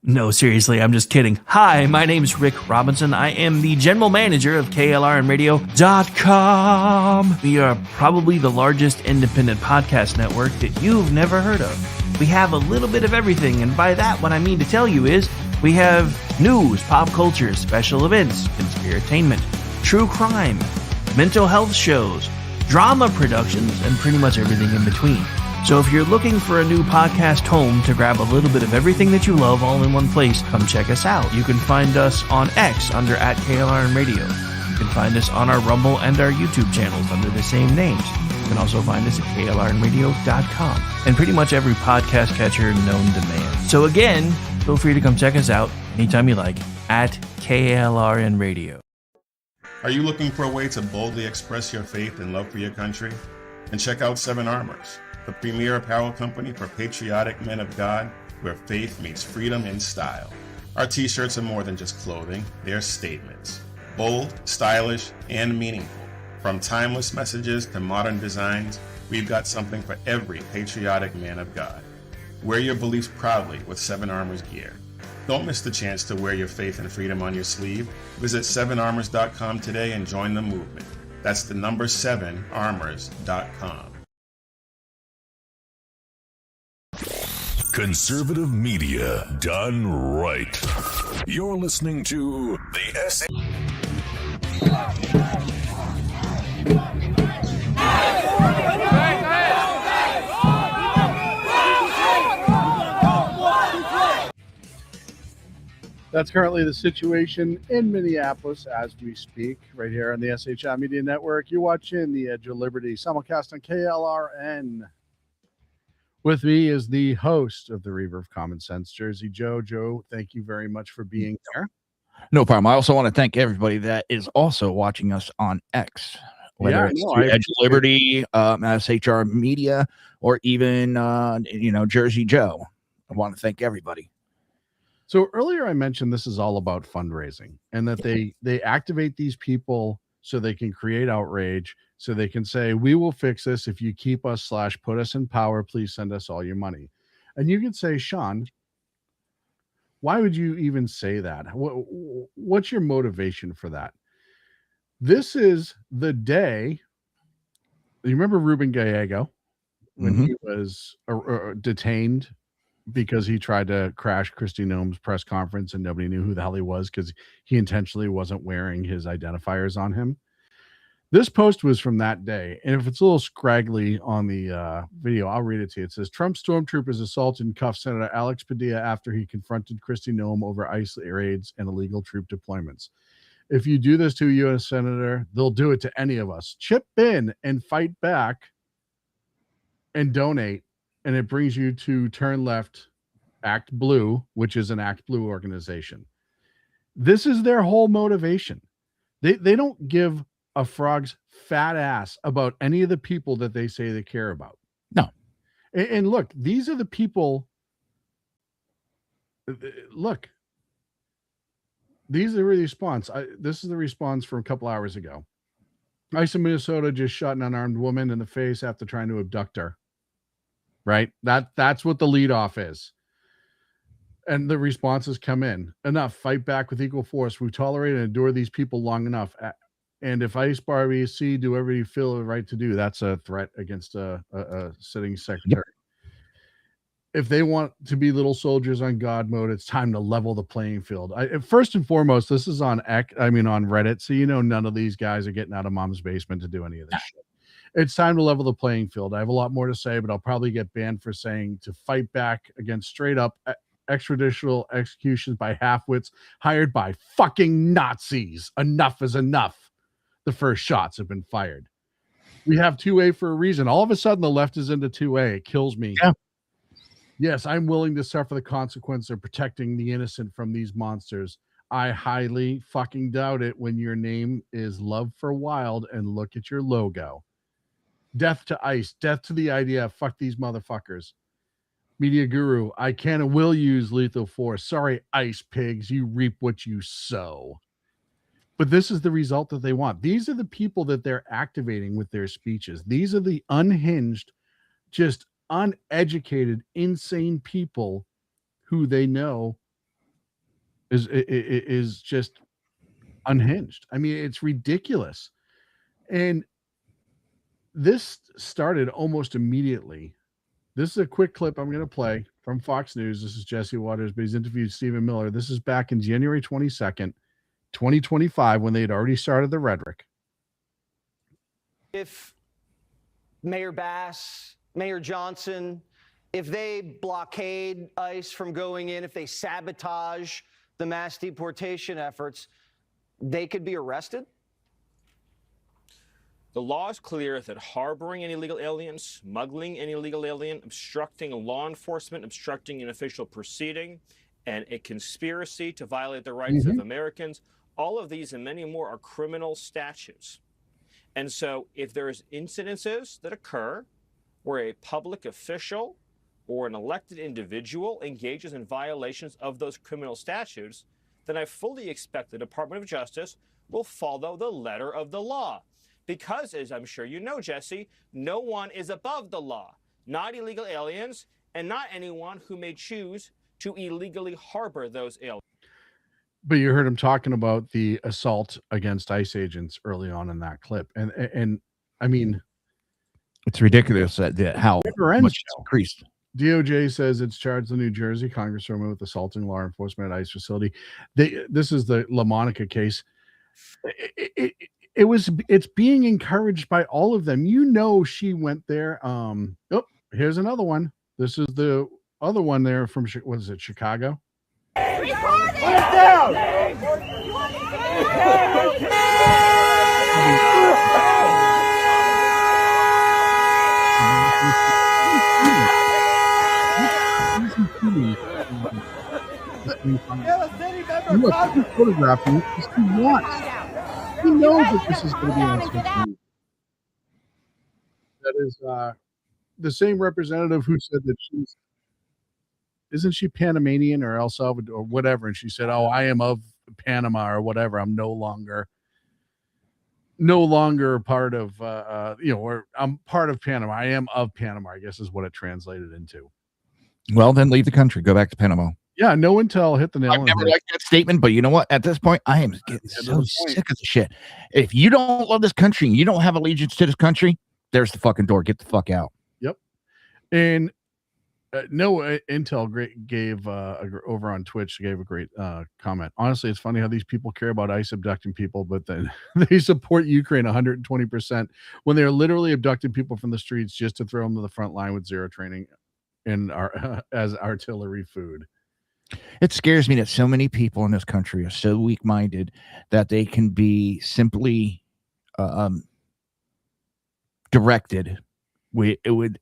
No, seriously, I'm just kidding. Hi, my name's Rick Robinson. I am the general manager of KLRNradio.com. We are probably the largest independent podcast network that you've never heard of. We have a little bit of everything, and by that, what I mean to tell you is we have news, pop culture, special events, conspiratainment, true crime, mental health shows, drama productions, and pretty much everything in between. So if you're looking for a new podcast home to grab a little bit of everything that you love all in one place, come check us out. You can find us on X under @KLRNradio. You can find us on our Rumble and our YouTube channels under the same names. You can also find us at KLRNradio.com and pretty much every podcast catcher known to man. So again, feel free to come check us out anytime you like at KLRNradio. Are you looking for a way to boldly express your faith and love for your country? And check out 7 Armors, the premier apparel company for patriotic men of God, where faith meets freedom in style. Our t-shirts are more than just clothing, they're statements. Bold, stylish, and meaningful. From timeless messages to modern designs, we've got something for every patriotic man of God. Wear your beliefs proudly with 7 Armors gear. Don't miss the chance to wear your faith and freedom on your sleeve. Visit 7armors.com today and join the movement. That's the number 7armors.com. Conservative media done right. You're listening to the SA. That's currently the situation in Minneapolis as we speak, right here on the SHI Media Network. You're watching the Edge of Liberty simulcast on KLRN. With me is the host of the Reaver of Common Sense, Jersey Joe. Joe, thank you very much for being here. No problem. I also want to thank everybody that is also watching us on X, whether it's Edge of Liberty, SHR Media, or even Jersey Joe. I want to thank everybody. So earlier I mentioned this is all about fundraising, and that they activate these people so they can create outrage, so they can say, we will fix this if you keep us / put us in power, please send us all your money. And you can say, Sean, why would you even say that? What's your motivation for that? This is the day. You remember Ruben Gallego when he was detained because he tried to crash Kristi Noem's press conference and nobody knew who the hell he was because he intentionally wasn't wearing his identifiers on him. This post was from that day. And if it's a little scraggly on the video, I'll read it to you. It says, Trump stormtroopers assaulted and cuffed Senator Alex Padilla after he confronted Kristi Noem over ICE raids and illegal troop deployments. If you do this to a U.S. Senator, they'll do it to any of us. Chip in and fight back and donate. And it brings you to Turn Left, Act Blue, which is an Act Blue organization. This is their whole motivation. They don't give a frog's fat ass about any of the people that they say they care about. No. And look, these are the people. Look, these are the response. This is the response from a couple hours ago. ICE in Minnesota just shot an unarmed woman in the face after trying to abduct her. Right? That's what the leadoff is. And the responses come in. Enough. Fight back with equal force. We tolerate and endure these people long enough. And if ICE bar BC do whatever you feel the right to do, that's a threat against a sitting secretary. Yep. If they want to be little soldiers on God mode, it's time to level the playing field. First and foremost, this is on Reddit, so none of these guys are getting out of mom's basement to do any of this shit. It's time to level the playing field. I have a lot more to say, but I'll probably get banned for saying to fight back against straight up extrajudicial executions by half-wits hired by fucking Nazis. Enough is enough. The first shots have been fired. We have 2A for a reason. All of a sudden, the left is into 2A. It kills me. Yeah. Yes, I'm willing to suffer the consequence of protecting the innocent from these monsters. I highly fucking doubt it when your name is Love for Wild and look at your logo. Death to ICE. Death to the idea. Fuck these motherfuckers. Media guru. I can and will use lethal force. Sorry, ICE pigs. You reap what you sow. But this is the result that they want. These are the people that they're activating with their speeches. These are the unhinged, just uneducated, insane people who they know is just unhinged. I mean, it's ridiculous. And this started almost immediately. This is a quick clip I'm going to play from Fox News. This is Jesse Waters, but he's interviewed Stephen Miller. This is back in January 22nd, 2025, when they had already started the rhetoric. If Mayor Bass, Mayor Johnson, if they blockade ICE from going in, if they sabotage the mass deportation efforts, they could be arrested? The law is clear that harboring an illegal alien, smuggling an illegal alien, obstructing law enforcement, obstructing an official proceeding, and a conspiracy to violate the rights of Americans, all of these and many more are criminal statutes. And so if there's incidences that occur where a public official or an elected individual engages in violations of those criminal statutes, then I fully expect the Department of Justice will follow the letter of the law. Because, as I'm sure you know, Jesse, no one is above the law, not illegal aliens, and not anyone who may choose to illegally harbor those aliens. But you heard him talking about the assault against ICE agents early on in that clip. And I mean, it's ridiculous that how much it's increased. DOJ says it's charged the New Jersey congresswoman with assaulting law enforcement at ICE facility. This is the LaMonica case. It's being encouraged by all of them. She went there. Here's another one. This is the other one there from, what is it, Chicago? Put it down! Photographing because he wants. He knows that this is going to be on social media. That is the same representative who said that isn't she Panamanian or El Salvador or whatever? And she said, "Oh, I am of Panama or whatever. I'm no longer part of or I'm part of Panama. I am of Panama," I guess is what it translated into. Well, then leave the country. Go back to Panama. Yeah, no intel hit the nail. I've never liked that statement, but you know what? At this point, I am getting so sick of the shit. If you don't love this country and you don't have allegiance to this country, there's the fucking door. Get the fuck out. Yep. And Intel gave over on Twitch gave a great comment. Honestly, it's funny how these people care about ICE abducting people, but then they support Ukraine 120% when they're literally abducting people from the streets just to throw them to the front line with zero training and as artillery food. It scares me that so many people in this country are so weak-minded that they can be simply directed with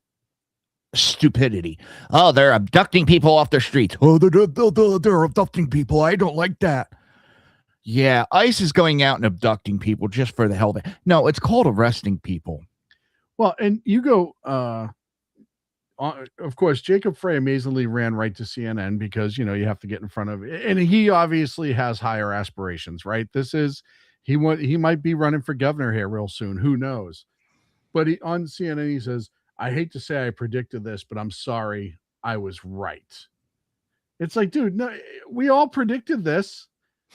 stupidity. Oh, they're abducting people off their streets. Oh, they're abducting people. I don't like that. Yeah, ICE is going out and abducting people just for the hell of it. No, it's called arresting people. Well, and you go, of course, Jacob Frey amazingly ran right to CNN because, you have to get in front of it. And he obviously has higher aspirations, right? He might be running for governor here real soon. Who knows? But on CNN, he says, I hate to say I predicted this, but I'm sorry. I was right. It's like, dude, no, we all predicted this,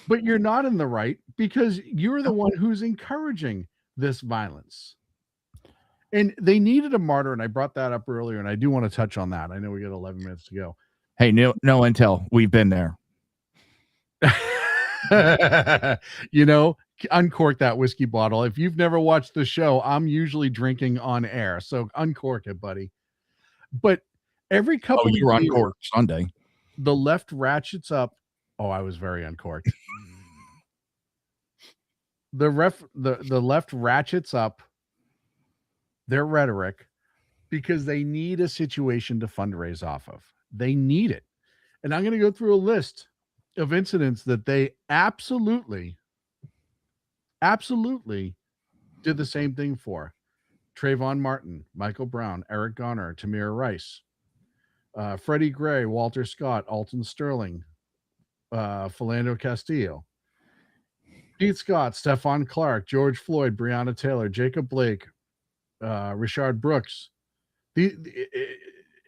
but you're not in the right because you're the one who's encouraging this violence. And they needed a martyr, and I brought that up earlier, and I do want to touch on that. I know we got 11 minutes to go. Hey, no intel. We've been there. Uncork that whiskey bottle. If you've never watched the show, I'm usually drinking on air, so uncork it, buddy. But every couple of you were years, uncorked Sunday. The left ratchets up. Oh, I was very uncorked. The left ratchets up their rhetoric because they need a situation to fundraise off of. They need it. And I'm going to go through a list of incidents that they absolutely did the same thing for. Trayvon Martin, Michael Brown, Eric Garner, Tamir Rice, Freddie Gray, Walter Scott, Alton Sterling, Philando Castillo, Pete Scott, Stephon Clark, George Floyd, Breonna Taylor, Jacob Blake, Rayshard Brooks.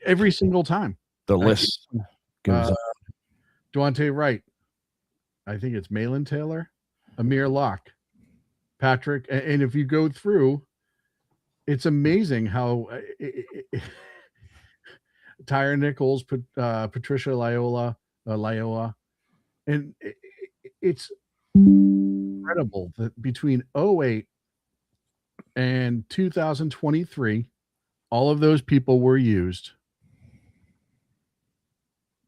Every single time. The list goes on. Devontae Wright. I think it's Malin Taylor, Amir Locke, Patrick. And if you go through, it's amazing how Tyre Nichols, Patricia Loyola, and it's incredible that between 2008 and 2023, all of those people were used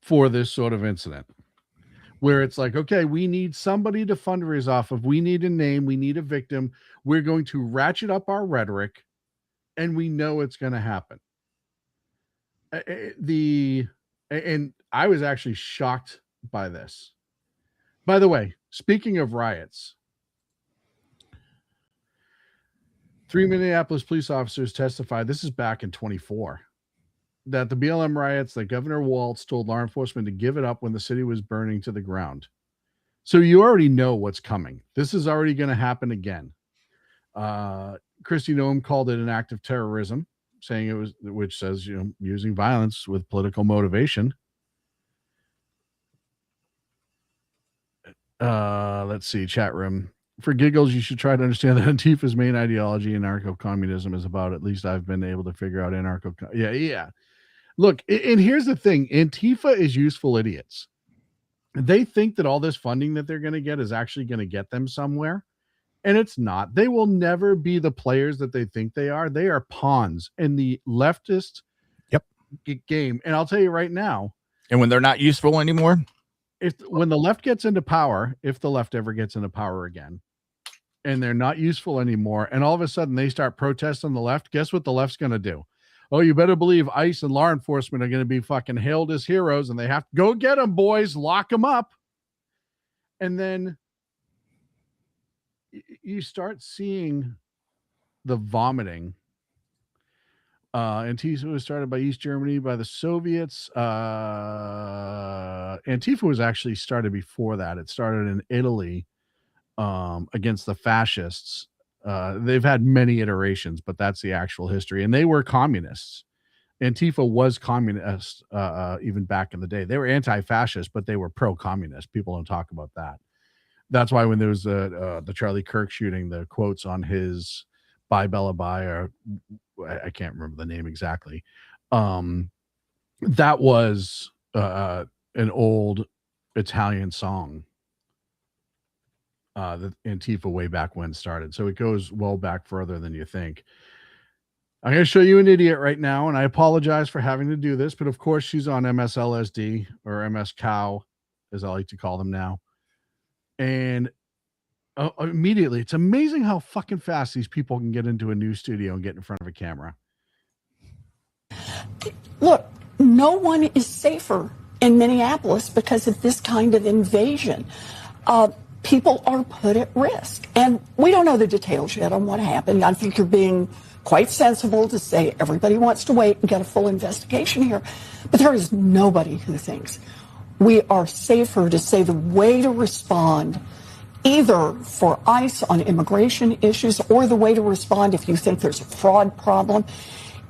for this sort of incident where it's like, okay, we need somebody to fundraise off of. We need a name. We need a victim. We're going to ratchet up our rhetoric, and we know it's going to happen. And I was actually shocked by this. By the way, speaking of riots, 3 Minneapolis police officers testified, this is back in 24, that the BLM riots, that Governor Walz told law enforcement to give it up when the city was burning to the ground. So you already know what's coming. This is already going to happen again. Kristi Noem called it an act of terrorism, saying it was, which says, using violence with political motivation. Let's see, chat room. For giggles, you should try to understand that Antifa's main ideology, anarcho-communism, is about, at least I've been able to figure out anarcho. Yeah. Look, and here's the thing. Antifa is useful idiots. They think that all this funding that they're going to get is actually going to get them somewhere. And it's not. They will never be the players that they think they are. They are pawns in the leftist game. And I'll tell you right now. And when they're not useful anymore, when the left gets into power, if the left ever gets into power again, and they're not useful anymore, and all of a sudden they start protesting the left, guess what the left's going to do? Oh, you better believe ICE and law enforcement are going to be fucking hailed as heroes, and they have to go get them, boys, lock them up. And then you start seeing the vomiting. Antifa was started by East Germany, by the Soviets. Antifa was actually started before that. It started in Italy against the fascists. They've had many iterations, but that's the actual history. And they were communists. Antifa was communist even back in the day. They were anti-fascist, but they were pro-communist. People don't talk about that. That's why when there was the Charlie Kirk shooting, the quotes on his "Bye Bella Bye," or I can't remember the name exactly. That was an old Italian song that Antifa way back when started. So it goes well back further than you think. I'm going to show you an idiot right now, and I apologize for having to do this, but of course she's on MSLSD or MS Cow, as I like to call them now. And immediately, it's amazing how fucking fast these people can get into a news studio and get in front of a camera. Look, no one is safer in Minneapolis because of this kind of invasion. people are put at risk. And we don't know the details yet on what happened. I think you're being quite sensible to say everybody wants to wait and get a full investigation here. But there is nobody who thinks we are safer to say the way to respond either for ICE on immigration issues or the way to respond if you think there's a fraud problem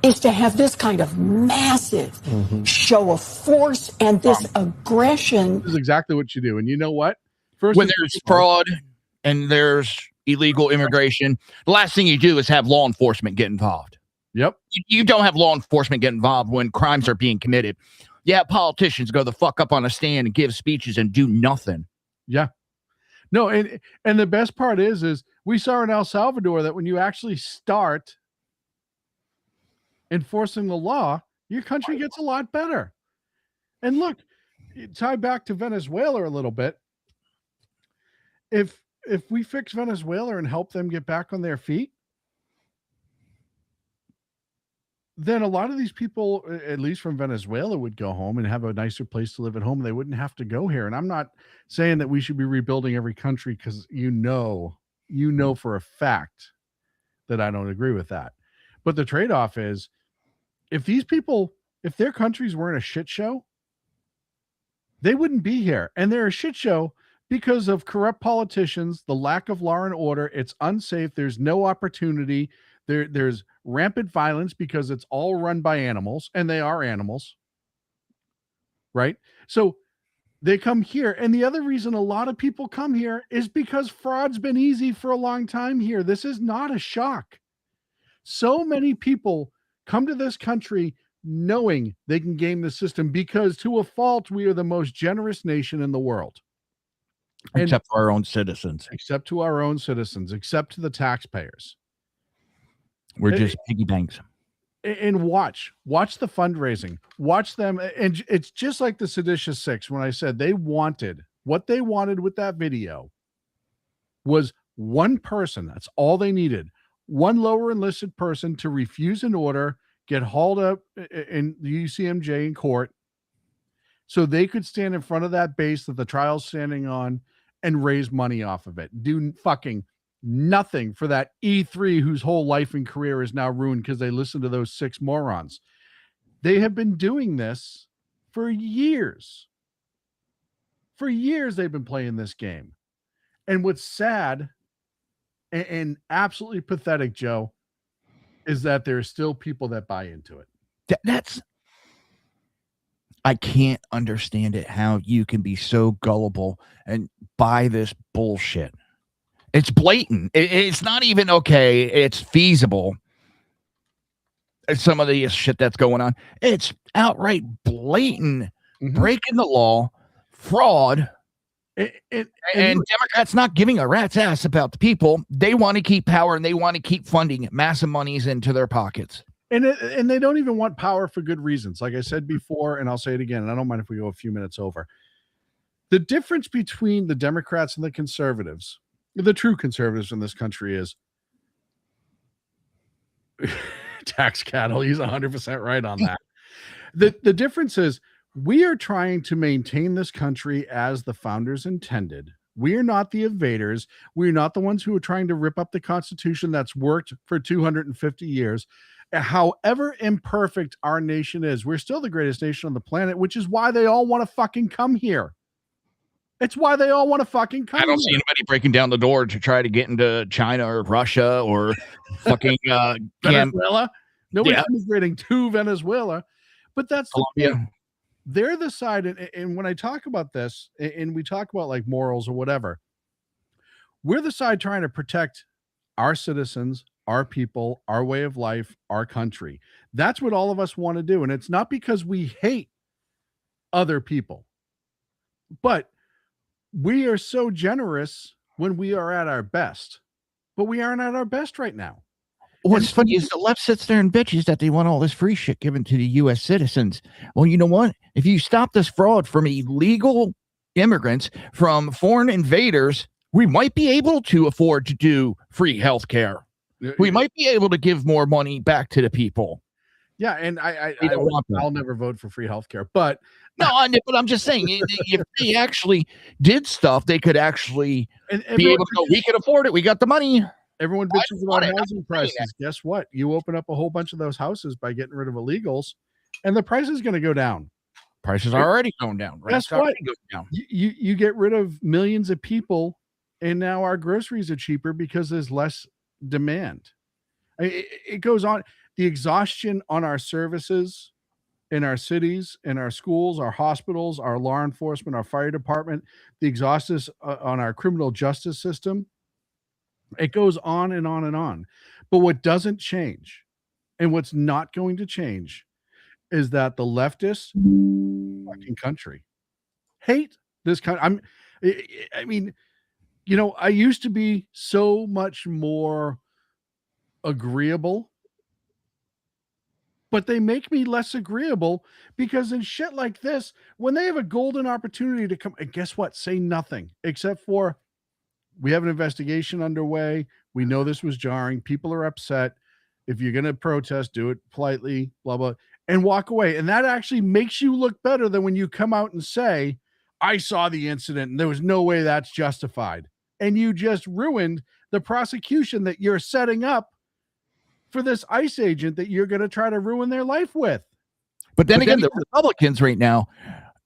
is to have this kind of massive show of force and this aggression. This is exactly what you do. And you know what? First, when there's fraud and there's illegal immigration, the last thing you do is have law enforcement get involved. Yep. You don't have law enforcement get involved when crimes are being committed. Yeah, politicians go the fuck up on a stand and give speeches and do nothing. Yeah. No, and the best part is we saw in El Salvador that when you actually start enforcing the law, your country gets a lot better. And look, tie back to Venezuela a little bit. If we fix Venezuela and help them get back on their feet, then a lot of these people, at least from Venezuela, would go home and have a nicer place to live at home. They wouldn't have to go here. And I'm not saying that we should be rebuilding every country because you know for a fact that I don't agree with that. But the trade-off is if these people, if their countries weren't a shit show, they wouldn't be here. And they're a shit show because of corrupt politicians, the lack of law and order. It's unsafe. There's no opportunity. There's rampant violence because it's all run by animals, and they are animals, right? So they come here. And the other reason a lot of people come here is because fraud's been easy for a long time here. This is not a shock. So many people come to this country knowing they can game the system because to a fault, we are the most generous nation in the world. Except for our own citizens. Except to our own citizens, except to the taxpayers. We're just piggy banks. And watch the fundraising. Watch them. And it's just like the Seditious Six when I said what they wanted with that video was one person. That's all they needed. One lower enlisted person to refuse an order, get hauled up in the UCMJ in court so they could stand in front of that base that the trial's standing on and raise money off of it. Do fucking nothing for that E3 whose whole life and career is now ruined because they listened to those six morons. They have been doing this for years. For years, they've been playing this game. And what's sad and absolutely pathetic, Joe, is that there are still people that buy into it. I can't understand it, how you can be so gullible and buy this bullshit. It's blatant. It's not even okay. It's feasible. Some of the shit that's going on. It's outright blatant, breaking the law, fraud. And Democrats not giving a rat's ass about the people. They want to keep power and they want to keep funding massive monies into their pockets. And they don't even want power for good reasons. Like I said before, and I'll say it again, and I don't mind if we go a few minutes over. The difference between the Democrats and the conservatives, the true conservatives in this country, is tax cattle. He's 100% right on that. The difference is we are trying to maintain this country as the founders intended. We are not the invaders. We're not the ones who are trying to rip up the Constitution that's worked for 250 years. However imperfect our nation is, we're still the greatest nation on the planet, which is why they all want to fucking come here. It's why they all want to fucking come. I don't see anybody breaking down the door to try to get into China or Russia or fucking Venezuela. Nobody's immigrating to Venezuela, but that's Colombia. They're the side. And when I talk about this, and we talk about like morals or whatever, we're the side trying to protect our citizens, our people, our way of life, our country. That's what all of us want to do. And it's not because we hate other people, but we are so generous when we are at our best, but we aren't at our best right now. What's funny is the left sits there and bitches that they want all this free shit given to the U.S. citizens. Well, you know what? If you stop this fraud from illegal immigrants, from foreign invaders, we might be able to afford to do free health care. We might be able to give more money back to the people. Yeah, and We don't want that. I'll never vote for free healthcare, but No, but I'm just saying, if they actually did stuff, they could actually and be able to go, we can afford it. We got the money. everyone I bitches want about it. housing prices. Guess what? You open up a whole bunch of those houses by getting rid of illegals, and the price is going to go down. Prices are already going down. Guess Rents are what? already going down. You get rid of millions of people, and now our groceries are cheaper because there's less demand. It goes on. The exhaustion on our services in our cities, in our schools, our hospitals, our law enforcement, our fire department, the exhaustion on our criminal justice system. It goes on and on and on. But what doesn't change, and what's not going to change, is that the leftists fucking country hate this country. I mean, I used to be so much more agreeable, but they make me less agreeable because in shit like this, when they have a golden opportunity to come, and guess what? Say nothing except for, we have an investigation underway. We know this was jarring. People are upset. If you're going to protest, do it politely, blah, blah, and walk away. And that actually makes you look better than when you come out and say, I saw the incident and there was no way that's justified. And you just ruined the prosecution that you're setting up for this ICE agent that you're going to try to ruin their life with. But then again, the Republicans right now,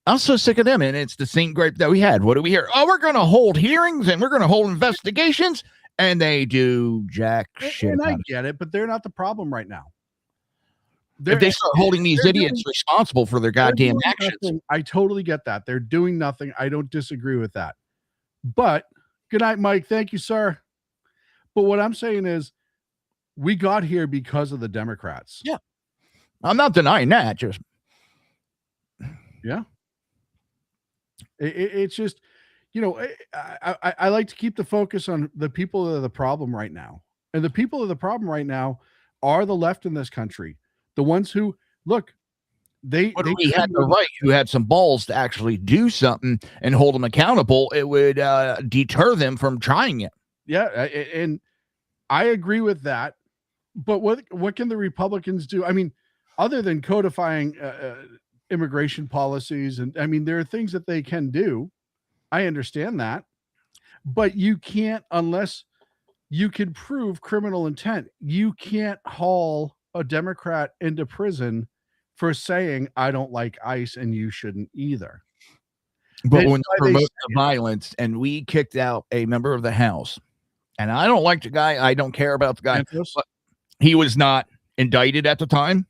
I'm so sick of them. And it's the same gripe that we had. What do we hear? Oh, we're going to hold hearings and we're going to hold investigations. And they do jack shit. And I get it, but they're not the problem right now. If they start holding these idiots responsible for their goddamn actions. Nothing. I totally get that. They're doing nothing. I don't disagree with that. But good night, Mike. Thank you, sir. But what I'm saying is, we got here because of the Democrats. Yeah. I'm not denying that. Just yeah. It's just, I like to keep the focus on the people that are the problem right now. And the people that are the problem right now are the left in this country. The ones who, look, we had the right, who had some balls to actually do something and hold them accountable, it would deter them from trying it. Yeah. And I agree with that. But what can the Republicans do? I mean, other than codifying immigration policies, and I mean, there are things that they can do. I understand that, but you can't, unless you can prove criminal intent. You can't haul a Democrat into prison for saying, I don't like ICE and you shouldn't either. But when they promote the violence, and we kicked out a member of the House, and I don't like the guy, I don't care about the guy, but he was not indicted at the time.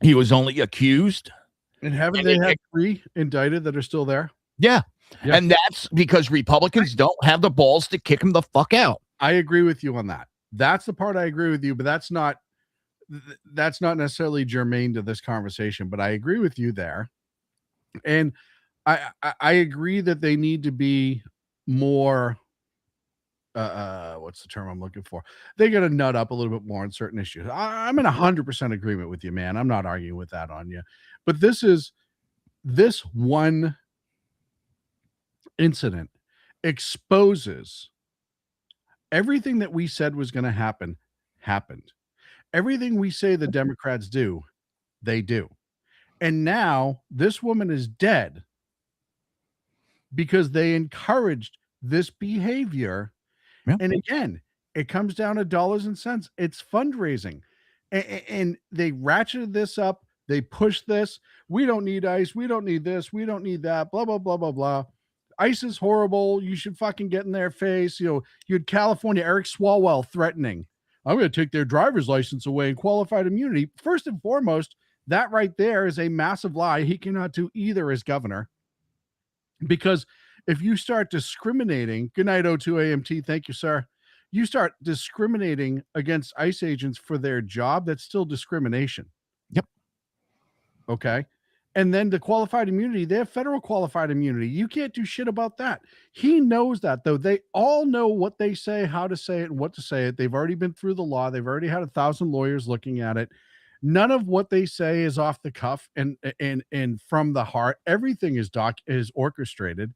He was only accused. And haven't they had 3 indicted that are still there? Yeah. And that's because Republicans don't have the balls to kick him the fuck out. I agree with you on that. That's the part I agree with you, but that's not necessarily germane to this conversation, but I agree with you there. And I agree that they need to be more, what's the term I'm looking for? They got to nut up a little bit more on certain issues. I'm in 100% agreement with you, man. I'm not arguing with that on you, but this one incident exposes everything that we said was going to happen happened. Everything we say the Democrats do, they do. And now this woman is dead because they encouraged this behavior. Yeah. And again, it comes down to dollars and cents. It's fundraising. And they ratcheted this up. They pushed this. We don't need ICE. We don't need this. We don't need that. Blah, blah, blah, blah, blah. ICE is horrible. You should fucking get in their face. You had California, Eric Swalwell threatening, I'm going to take their driver's license away and qualified immunity. First and foremost, that right there is a massive lie. He cannot do either as governor. Because if you start discriminating, good night, O2 AMT, thank you, sir. You start discriminating against ICE agents for their job, that's still discrimination. Yep. Okay. And then the qualified immunity, they have federal qualified immunity. You can't do shit about that. He knows that, though. They all know what they say, how to say it, and what to say it. They've already been through the law. They've already had 1,000 lawyers looking at it. None of what they say is off the cuff and from the heart. Everything is orchestrated.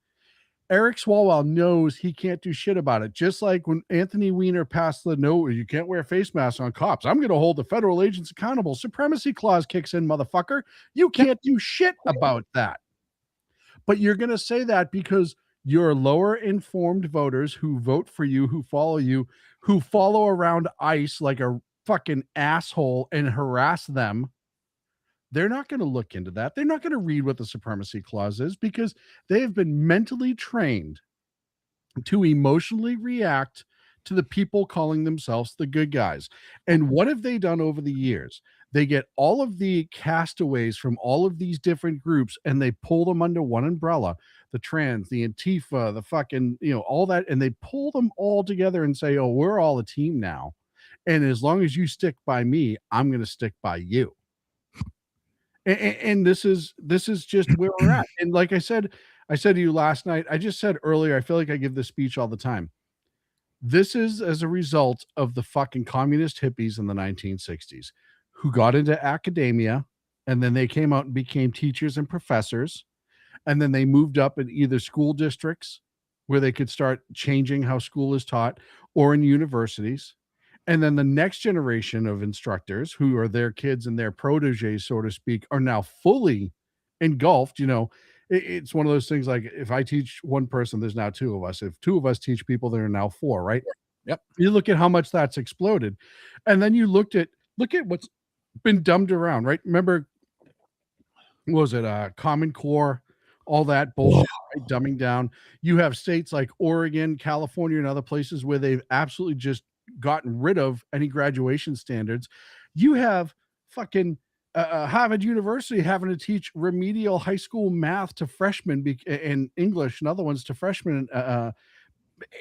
Eric Swalwell knows he can't do shit about it. Just like when Anthony Weiner passed the no, you can't wear face masks on cops. I'm going to hold the federal agents accountable. Supremacy clause kicks in, motherfucker. You can't do shit about that. But you're going to say that because your lower informed voters who vote for you, who follow around ICE like a fucking asshole and harass them. They're not going to look into that. They're not going to read what the supremacy clause is because they have been mentally trained to emotionally react to the people calling themselves the good guys. And what have they done over the years? They get all of the castaways from all of these different groups and they pull them under one umbrella, the trans, the Antifa, the fucking, all that. And they pull them all together and say, oh, we're all a team now. And as long as you stick by me, I'm going to stick by you. And this is just where we're at. And like I said to you last night, I just said earlier, I feel like I give this speech all the time. This is as a result of the fucking communist hippies in the 1960s who got into academia and then they came out and became teachers and professors. And then they moved up in either school districts where they could start changing how school is taught or in universities. And then the next generation of instructors who are their kids and their proteges, so to speak, are now fully engulfed. It's one of those things like if I teach one person, there's now two of us. If two of us teach people, there are now four, right? Yep. You look at how much that's exploded. And then you look at what's been dumbed around, right? Remember, what was it? Common Core, all that bullshit, right? Dumbing down. You have states like Oregon, California, and other places where they've absolutely just gotten rid of any graduation standards. You have fucking Harvard University having to teach remedial high school math to freshmen and English and other ones to freshmen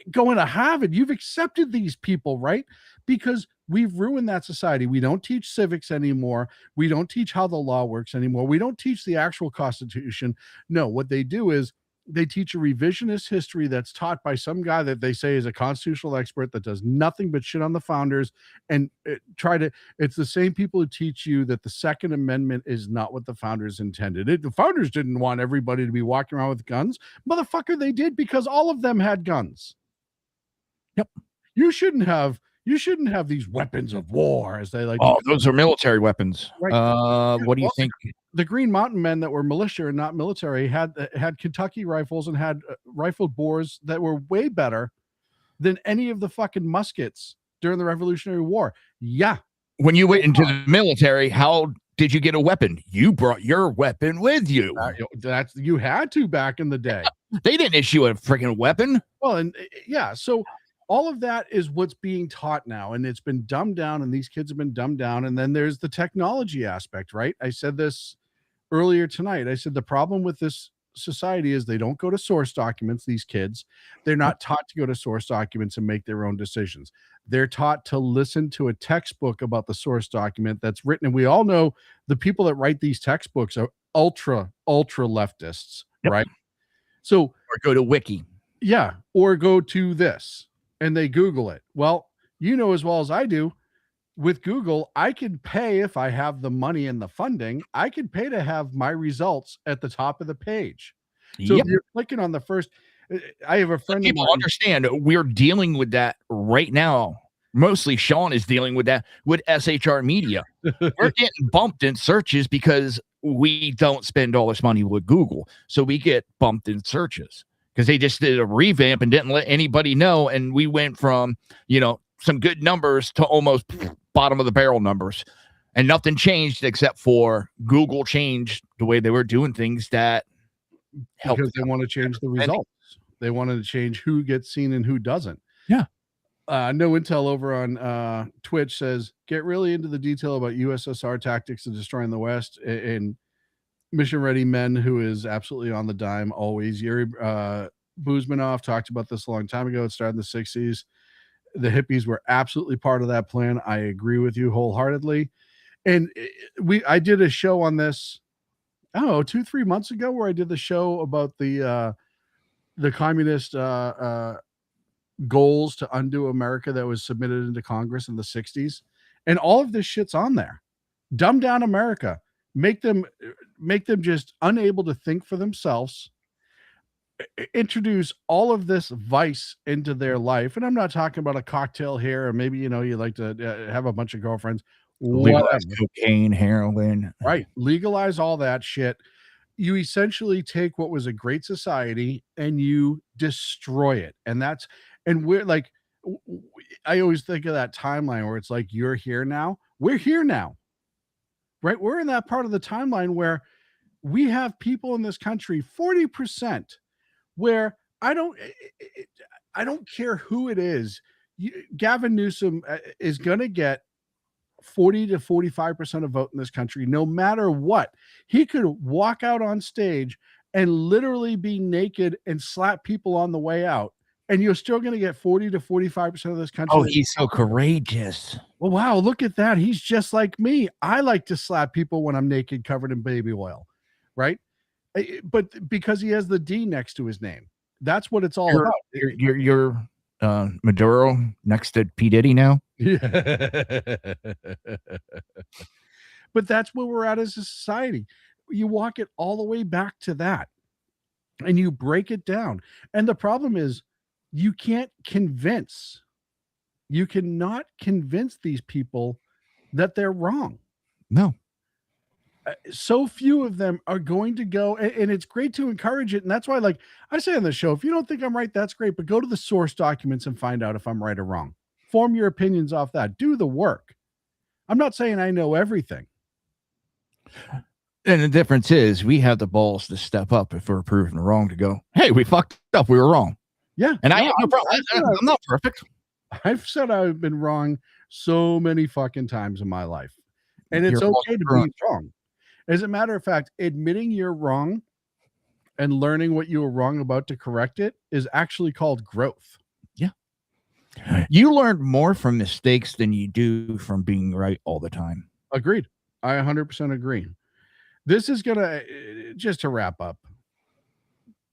going to Harvard. You've accepted these people, right? Because we've ruined that society. We don't teach civics anymore. We don't teach how the law works anymore. We don't teach the actual Constitution. No, what they do is they teach a revisionist history that's taught by some guy that they say is a constitutional expert that does nothing but shit on the founders and it's the same people who teach you that the Second Amendment is not what the founders intended. The founders didn't want everybody to be walking around with guns. Motherfucker, they did because all of them had guns. Yep. You shouldn't have these weapons of war, as they like. Oh, those are military weapons. Right. What do you think? The Green Mountain Men that were militia and not military had Kentucky rifles and had rifled bores that were way better than any of the fucking muskets during the Revolutionary War. Yeah. When you went into the military, how did you get a weapon? You brought your weapon with you. You had to back in the day. They didn't issue a freaking weapon. Well, and yeah, so all of that is what's being taught now, and it's been dumbed down, and these kids have been dumbed down. And then there's the technology aspect, right? I said this earlier tonight. I said the problem with this society is they don't go to source documents. These kids, they're not taught to go to source documents and make their own decisions. They're taught to listen to a textbook about the source document that's written. And we all know the people that write these textbooks are ultra leftists, right? So, or go to Wiki. Yeah. Or go to this and they Google it. Well, you know, as well as I do, with Google, I can pay if I have the money and the funding. I can pay to have my results at the top of the page. So if you're clicking on the first, I have a friend. People understand we're dealing with that right now. Mostly Sean is dealing with that with SHR Media. We're getting bumped in searches because we don't spend all this money with Google. So we get bumped in searches because they just did a revamp and didn't let anybody know. And we went from, some good numbers to almost bottom of the barrel numbers, and nothing changed except for Google changed the way they were doing things that helped. Because they want to change the results. They wanted to change who gets seen and who doesn't. Yeah. No Intel over on Twitch says, get really into the detail about USSR tactics in destroying the West and Mission Ready Men, who is absolutely on the dime always. Yuri Buzmanov talked about this a long time ago. It started in the 60s. The hippies were absolutely part of that plan. I agree with you wholeheartedly. And I did a show on this, I don't know, 2-3 months ago, where I did the show about the communist goals to undo America that was submitted into Congress in the 60s. And all of this shit's on there. Dumb down America. Make them just unable to think for themselves. introduce all of this vice into their life. And I'm not talking about a cocktail here, or maybe, you like to have a bunch of girlfriends, Legalize whatever. cocaine, heroin. Right. Legalize all that shit. You essentially take what was a great society and you destroy it. And we're like, I always think of that timeline where it's like, you're here now. We're here now. Right. We're in that part of the timeline where we have people in this country, 40%, where I don't care who it is. Gavin Newsom is going to get 40 to 45% of vote in this country, no matter what. He could walk out on stage and literally be naked and slap people on the way out, and you're still going to get 40 to 45% of this country. Oh, he's so courageous. Well, wow, look at that. He's just like me. I like to slap people when I'm naked, covered in baby oil, right? But because he has the D next to his name, that's what it's all about. You're Maduro next to P. Diddy now. Yeah. But that's where we're at as a society. You walk it all the way back to that and you break it down. And the problem is you cannot convince these people that they're wrong. No. So few of them are going to go, and it's great to encourage it. And that's why, like I say on the show, if you don't think I'm right, that's great, but go to the source documents and find out if I'm right or wrong. Form your opinions off that. Do the work. I'm not saying I know everything. And the difference is we have the balls to step up if we're proven wrong, to go, hey, we fucked up. We were wrong. Yeah. And I'm not perfect. I've said I've been wrong so many fucking times in my life. And it's You're okay to be wrong. As a matter of fact, admitting you're wrong and learning what you were wrong about to correct it is actually called growth. Yeah. You learn more from mistakes than you do from being right all the time. Agreed. I 100% agree. This is going to, just to wrap up,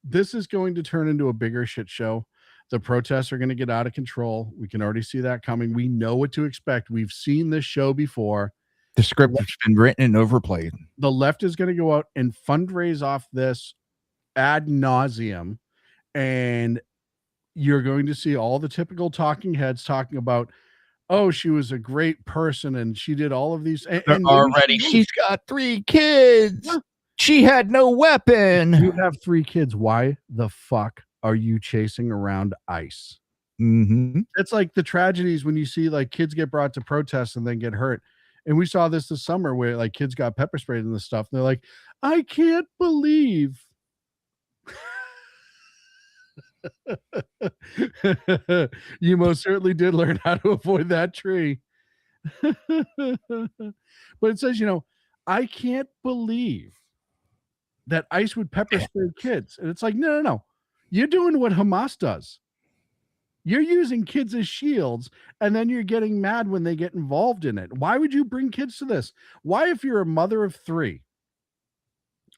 this is going to turn into a bigger shit show. The protests are going to get out of control. We can already see that coming. We know what to expect. We've seen this show before. The script has been written and overplayed. The left is going to go out and fundraise off this ad nauseum, and you're going to see all the typical talking heads talking about, oh, she was a great person and she did all of these. And already, she's got 3 kids. Yeah. She had no weapon. You have 3 kids. Why the fuck are you chasing around ICE? Mm-hmm. It's like the tragedies when you see like kids get brought to protests and then get hurt. And we saw this summer where like kids got pepper sprayed and this stuff. And they're like, I can't believe. You most certainly did learn how to avoid that tree. But it says, I can't believe that ICE would pepper spray kids. And it's like, no. You're doing what Hamas does. You're using kids as shields, and then you're getting mad when they get involved in it. Why would you bring kids to this? Why, if you're a mother of 3,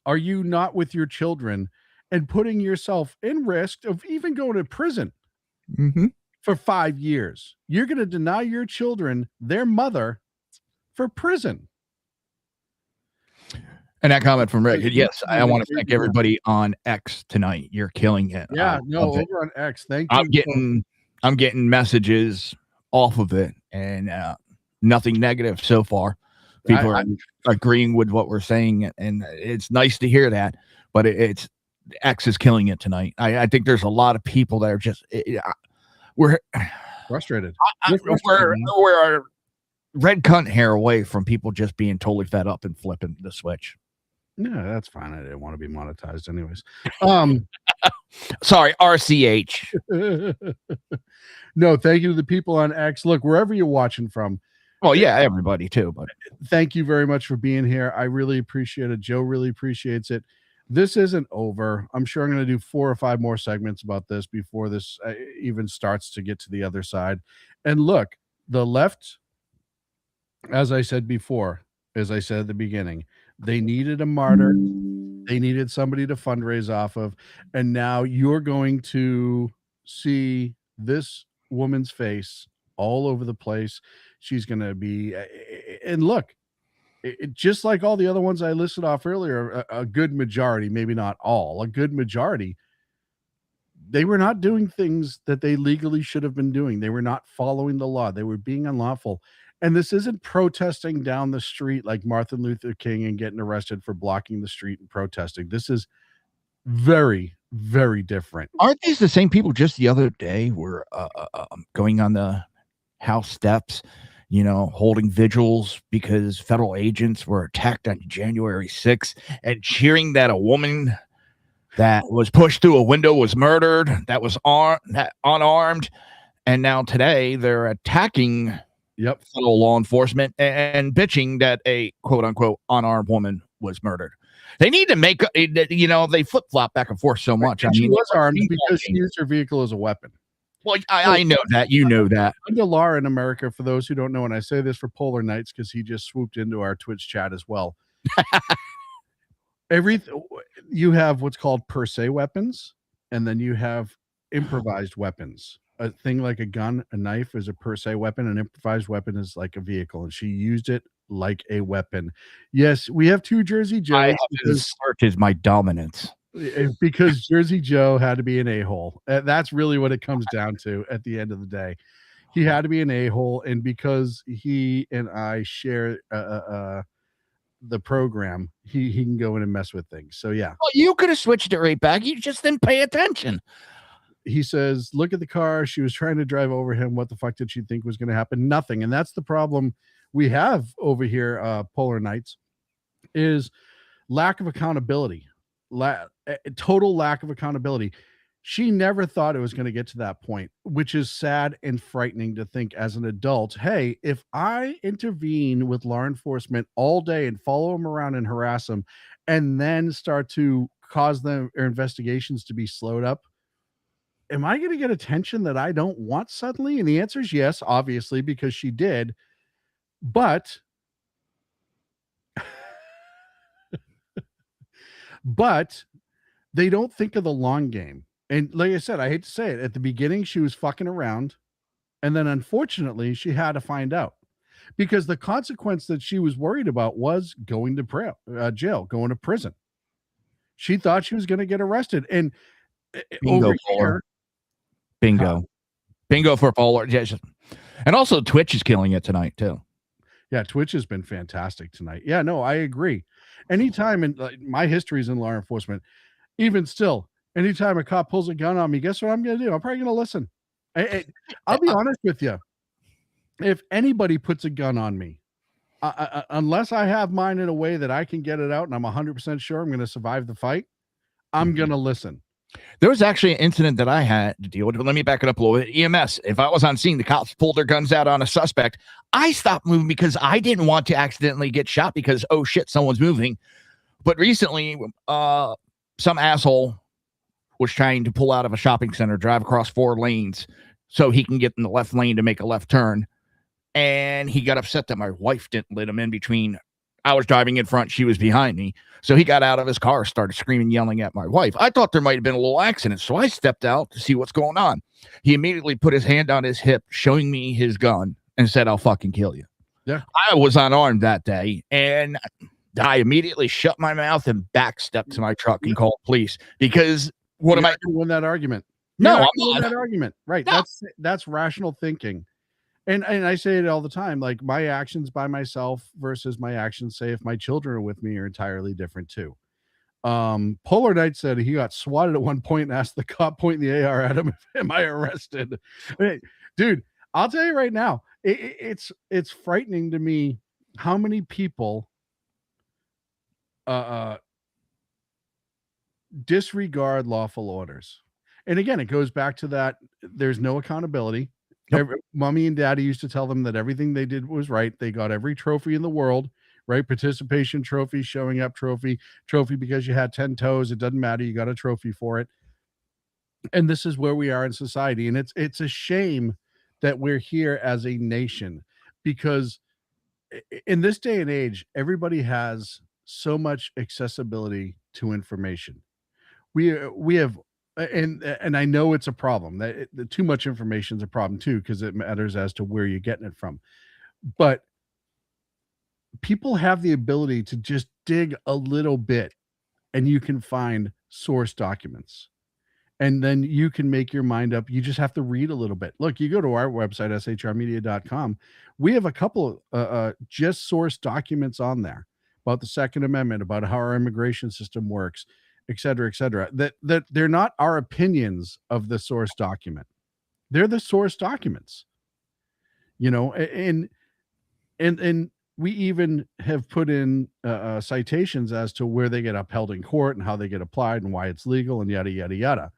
are you not with your children and putting yourself in risk of even going to prison for 5 years? You're going to deny your children their mother for prison. And that comment from Rick, yes, I want to thank everybody on X tonight. You're killing it. Yeah, over on X. Thank you. I'm getting messages off of it, and nothing negative so far. People are agreeing with what we're saying, and it's nice to hear that. But it's X is killing it tonight. I think there's a lot of people that are just we're frustrated. We're a red cunt hair away from people just being totally fed up and flipping the switch. Yeah, that's fine. I didn't want to be monetized anyways. Sorry, RCH. No, thank you to the people on X. Look, wherever you're watching from. Well, yeah, everybody too. But thank you very much for being here. I really appreciate it. Joe really appreciates it. This isn't over. I'm sure I'm going to do 4 or 5 more segments about this before this even starts to get to the other side. And look, the left, as I said before, as I said at the beginning, they needed a martyr. They needed somebody to fundraise off of. And now you're going to see this woman's face all over the place. She's going to be, and look, just like all the other ones I listed off earlier, a good majority, maybe not all, a good majority they were not doing things that they legally should have been doing. They were not following the law. They were being unlawful. And this isn't protesting down the street like Martin Luther King and getting arrested for blocking the street and protesting. This is very, very different. Aren't these the same people just the other day were going on the House steps, holding vigils because federal agents were attacked on January 6th and cheering that a woman that was pushed through a window was murdered, that was unarmed. And now today they're attacking federal law enforcement and bitching that a quote unquote unarmed woman was murdered. They need to make, they flip flop back and forth so much. She was armed because she used her vehicle as a weapon. Well, I know that. You know that. Under law in America, for those who don't know, and I say this for Polar Knights because he just swooped into our Twitch chat as well. You have what's called per se weapons, and then you have improvised weapons. A thing like a gun, a knife is a per se weapon. An improvised weapon is like a vehicle, and she used it like a weapon. Yes, we have two Jersey Joes. Is my dominance. Because Jersey Joe had to be an a-hole. That's really what it comes down to at the end of the day. He had to be an a-hole, and because he and I share the program, he can go in and mess with things. So yeah. Well, you could have switched it right back. You just didn't pay attention. He says, look at the car. She was trying to drive over him. What the fuck did she think was going to happen? Nothing. And that's the problem we have over here, Polar Knights, is lack of accountability. Total lack of accountability. She never thought it was going to get to that point, which is sad and frightening to think as an adult. Hey, if I intervene with law enforcement all day and follow them around and harass them and then start to cause their investigations to be slowed up, am I going to get attention that I don't want suddenly? And the answer is yes, obviously, because she did. But they don't think of the long game. And like I said, I hate to say it, at the beginning, she was fucking around. And then unfortunately, she had to find out because the consequence that she was worried about was going to jail, going to prison. She thought she was going to get arrested. And Bingo, Bingo for Polar. And also Twitch is killing it tonight too. Yeah, Twitch has been fantastic tonight. Yeah, no, I agree. Anytime in my history is in law enforcement, even still, anytime a cop pulls a gun on me, guess what I'm going to do? I'm probably going to listen. I'll be honest with you. If anybody puts a gun on me, unless I have mine in a way that I can get it out and I'm 100% sure I'm going to survive the fight, I'm going to listen. There was actually an incident that I had to deal with. Let me back it up a little bit. EMS, if I was on scene, the cops pulled their guns out on a suspect. I stopped moving because I didn't want to accidentally get shot because, oh shit, someone's moving. But recently, some asshole was trying to pull out of a shopping center, drive across 4 lanes so he can get in the left lane to make a left turn. And he got upset that my wife didn't let him in between. I was driving in front. She was behind me. So he got out of his car, started screaming, yelling at my wife. I thought there might have been a little accident. So I stepped out to see what's going on. He immediately put his hand on his hip, showing me his gun and said, I'll fucking kill you. Yeah. I was unarmed that day. And I immediately shut my mouth and backstepped to my truck and called police because what am I going to win that argument? No, I'm not win that argument. Right. No. That's rational thinking. And I say it all the time, like my actions by myself versus my actions, say, if my children are with me, are entirely different too. Polar Knight said he got swatted at one point and asked the cop pointing the AR at him, am I arrested? Dude, I'll tell you right now, it's frightening to me how many people disregard lawful orders. And again, it goes back to that there's no accountability. Mommy and daddy used to tell them that everything they did was right. They got every trophy in the world, right? Participation trophy, showing up trophy because you had 10 toes. It doesn't matter. You got a trophy for it. And this is where we are in society. And it's a shame that we're here as a nation because in this day and age, everybody has so much accessibility to information. We have, and I know it's a problem that too much information is a problem too, because it matters as to where you're getting it from. But people have the ability to just dig a little bit and you can find source documents. And then you can make your mind up. You just have to read a little bit. Look, you go to our website, shrmedia.com. We have a couple of just source documents on there about the Second Amendment, about how our immigration system works, et cetera, that they're not our opinions of the source document. They're the source documents, and we even have put in citations as to where they get upheld in court and how they get applied and why it's legal and yada, yada, yada.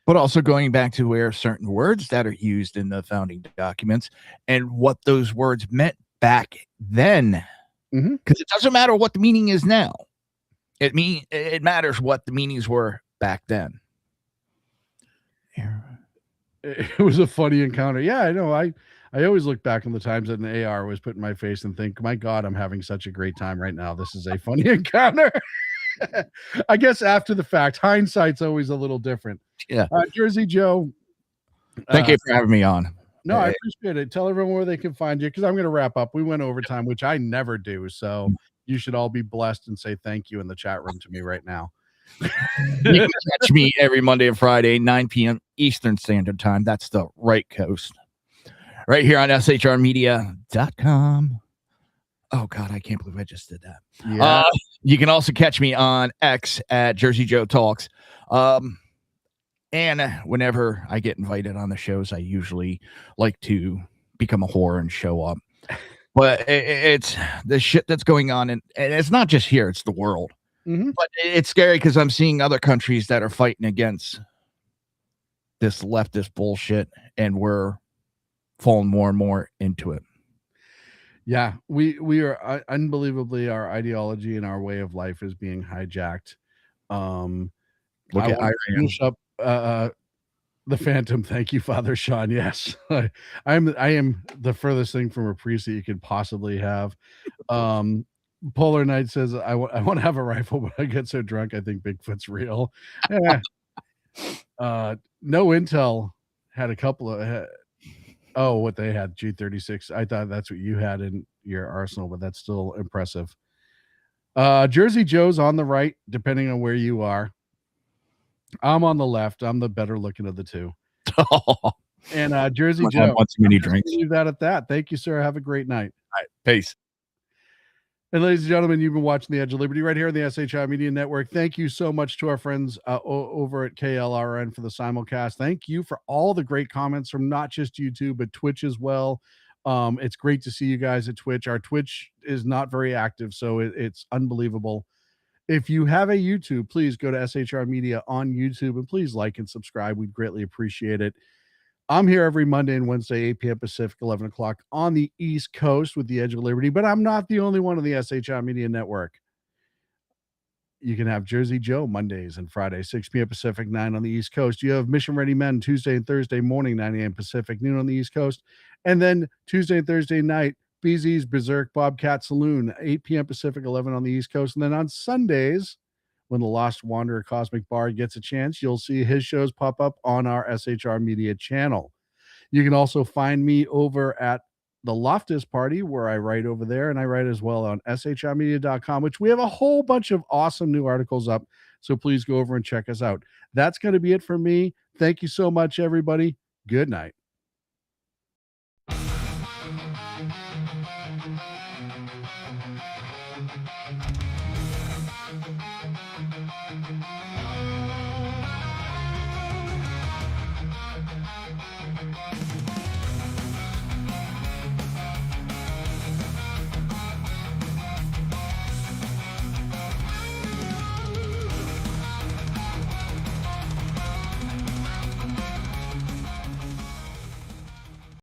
But also going back to where certain words that are used in the founding documents and what those words meant back then. Because it doesn't matter what the meaning is now. It matters what the meanings were back then. It was a funny encounter. Yeah, I know. I always look back on the times that an AR was put in my face and think, my God, I'm having such a great time right now. This is a funny encounter. I guess after the fact, hindsight's always a little different. Yeah. Jersey Joe. Thank you for having me on. No, I appreciate it. Tell everyone where they can find you, because I'm going to wrap up. We went overtime, which I never do. So you should all be blessed and say thank you in the chat room to me right now. You can catch me every Monday and Friday, 9 p.m. Eastern Standard Time. That's the right coast. Right here on shrmedia.com. Oh, God, I can't believe I just did that. Yeah. You can also catch me on X at Jersey Joe Talks. And whenever I get invited on the shows, I usually like to become a whore and show up. But it's the shit that's going on. And it's not just here, it's the world. But it's scary because I'm seeing other countries that are fighting against this leftist bullshit, and we're falling more and more into it. Yeah, we are unbelievably, our ideology and our way of life is being hijacked. Look at Iran. Finish up the Phantom. Thank you, Father Sean. Yes, I am the furthest thing from a priest that you could possibly have. Polar Knight says, I want to have a rifle, but I get so drunk I think Bigfoot's real. No Intel had a couple of what they had, G36. I thought that's what you had in your arsenal, but that's still impressive. Jersey Joe's on the right, depending on where you are. I'm on the left. I'm the better looking of the two. And Jersey Joe, many drinks. Leave that at that. Thank you, sir. Have a great night. All right, peace. And ladies and gentlemen, you've been watching The Edge of Liberty right here on the SHI Media Network. Thank you so much to our friends over at KLRN for the simulcast. Thank you for all the great comments from not just YouTube, but Twitch as well. It's great to see you guys at Twitch. Our Twitch is not very active, so it's unbelievable. If you have a YouTube, please go to SHR Media on YouTube and please like and subscribe. We'd greatly appreciate it. I'm here every Monday and Wednesday, 8 p.m. Pacific, 11 o'clock on the East Coast with The Edge of Liberty, but I'm not the only one on the SHI Media Network. You can have Jersey Joe Mondays and Fridays, 6 p.m. Pacific, 9 on the East Coast. You have Mission Ready Men Tuesday and Thursday morning, 9 a.m. Pacific, noon on the East Coast. And then Tuesday and Thursday night, BZ's Berserk Bobcat Saloon, 8 p.m. Pacific, 11 on the East Coast. And then on Sundays, when the Lost Wanderer Cosmic Bard gets a chance, you'll see his shows pop up on our SHR Media channel. You can also find me over at the Loftus Party, where I write over there, and I write as well on shmedia.com, which we have a whole bunch of awesome new articles up. So please go over and check us out. That's going to be it for me. Thank you so much, everybody. Good night.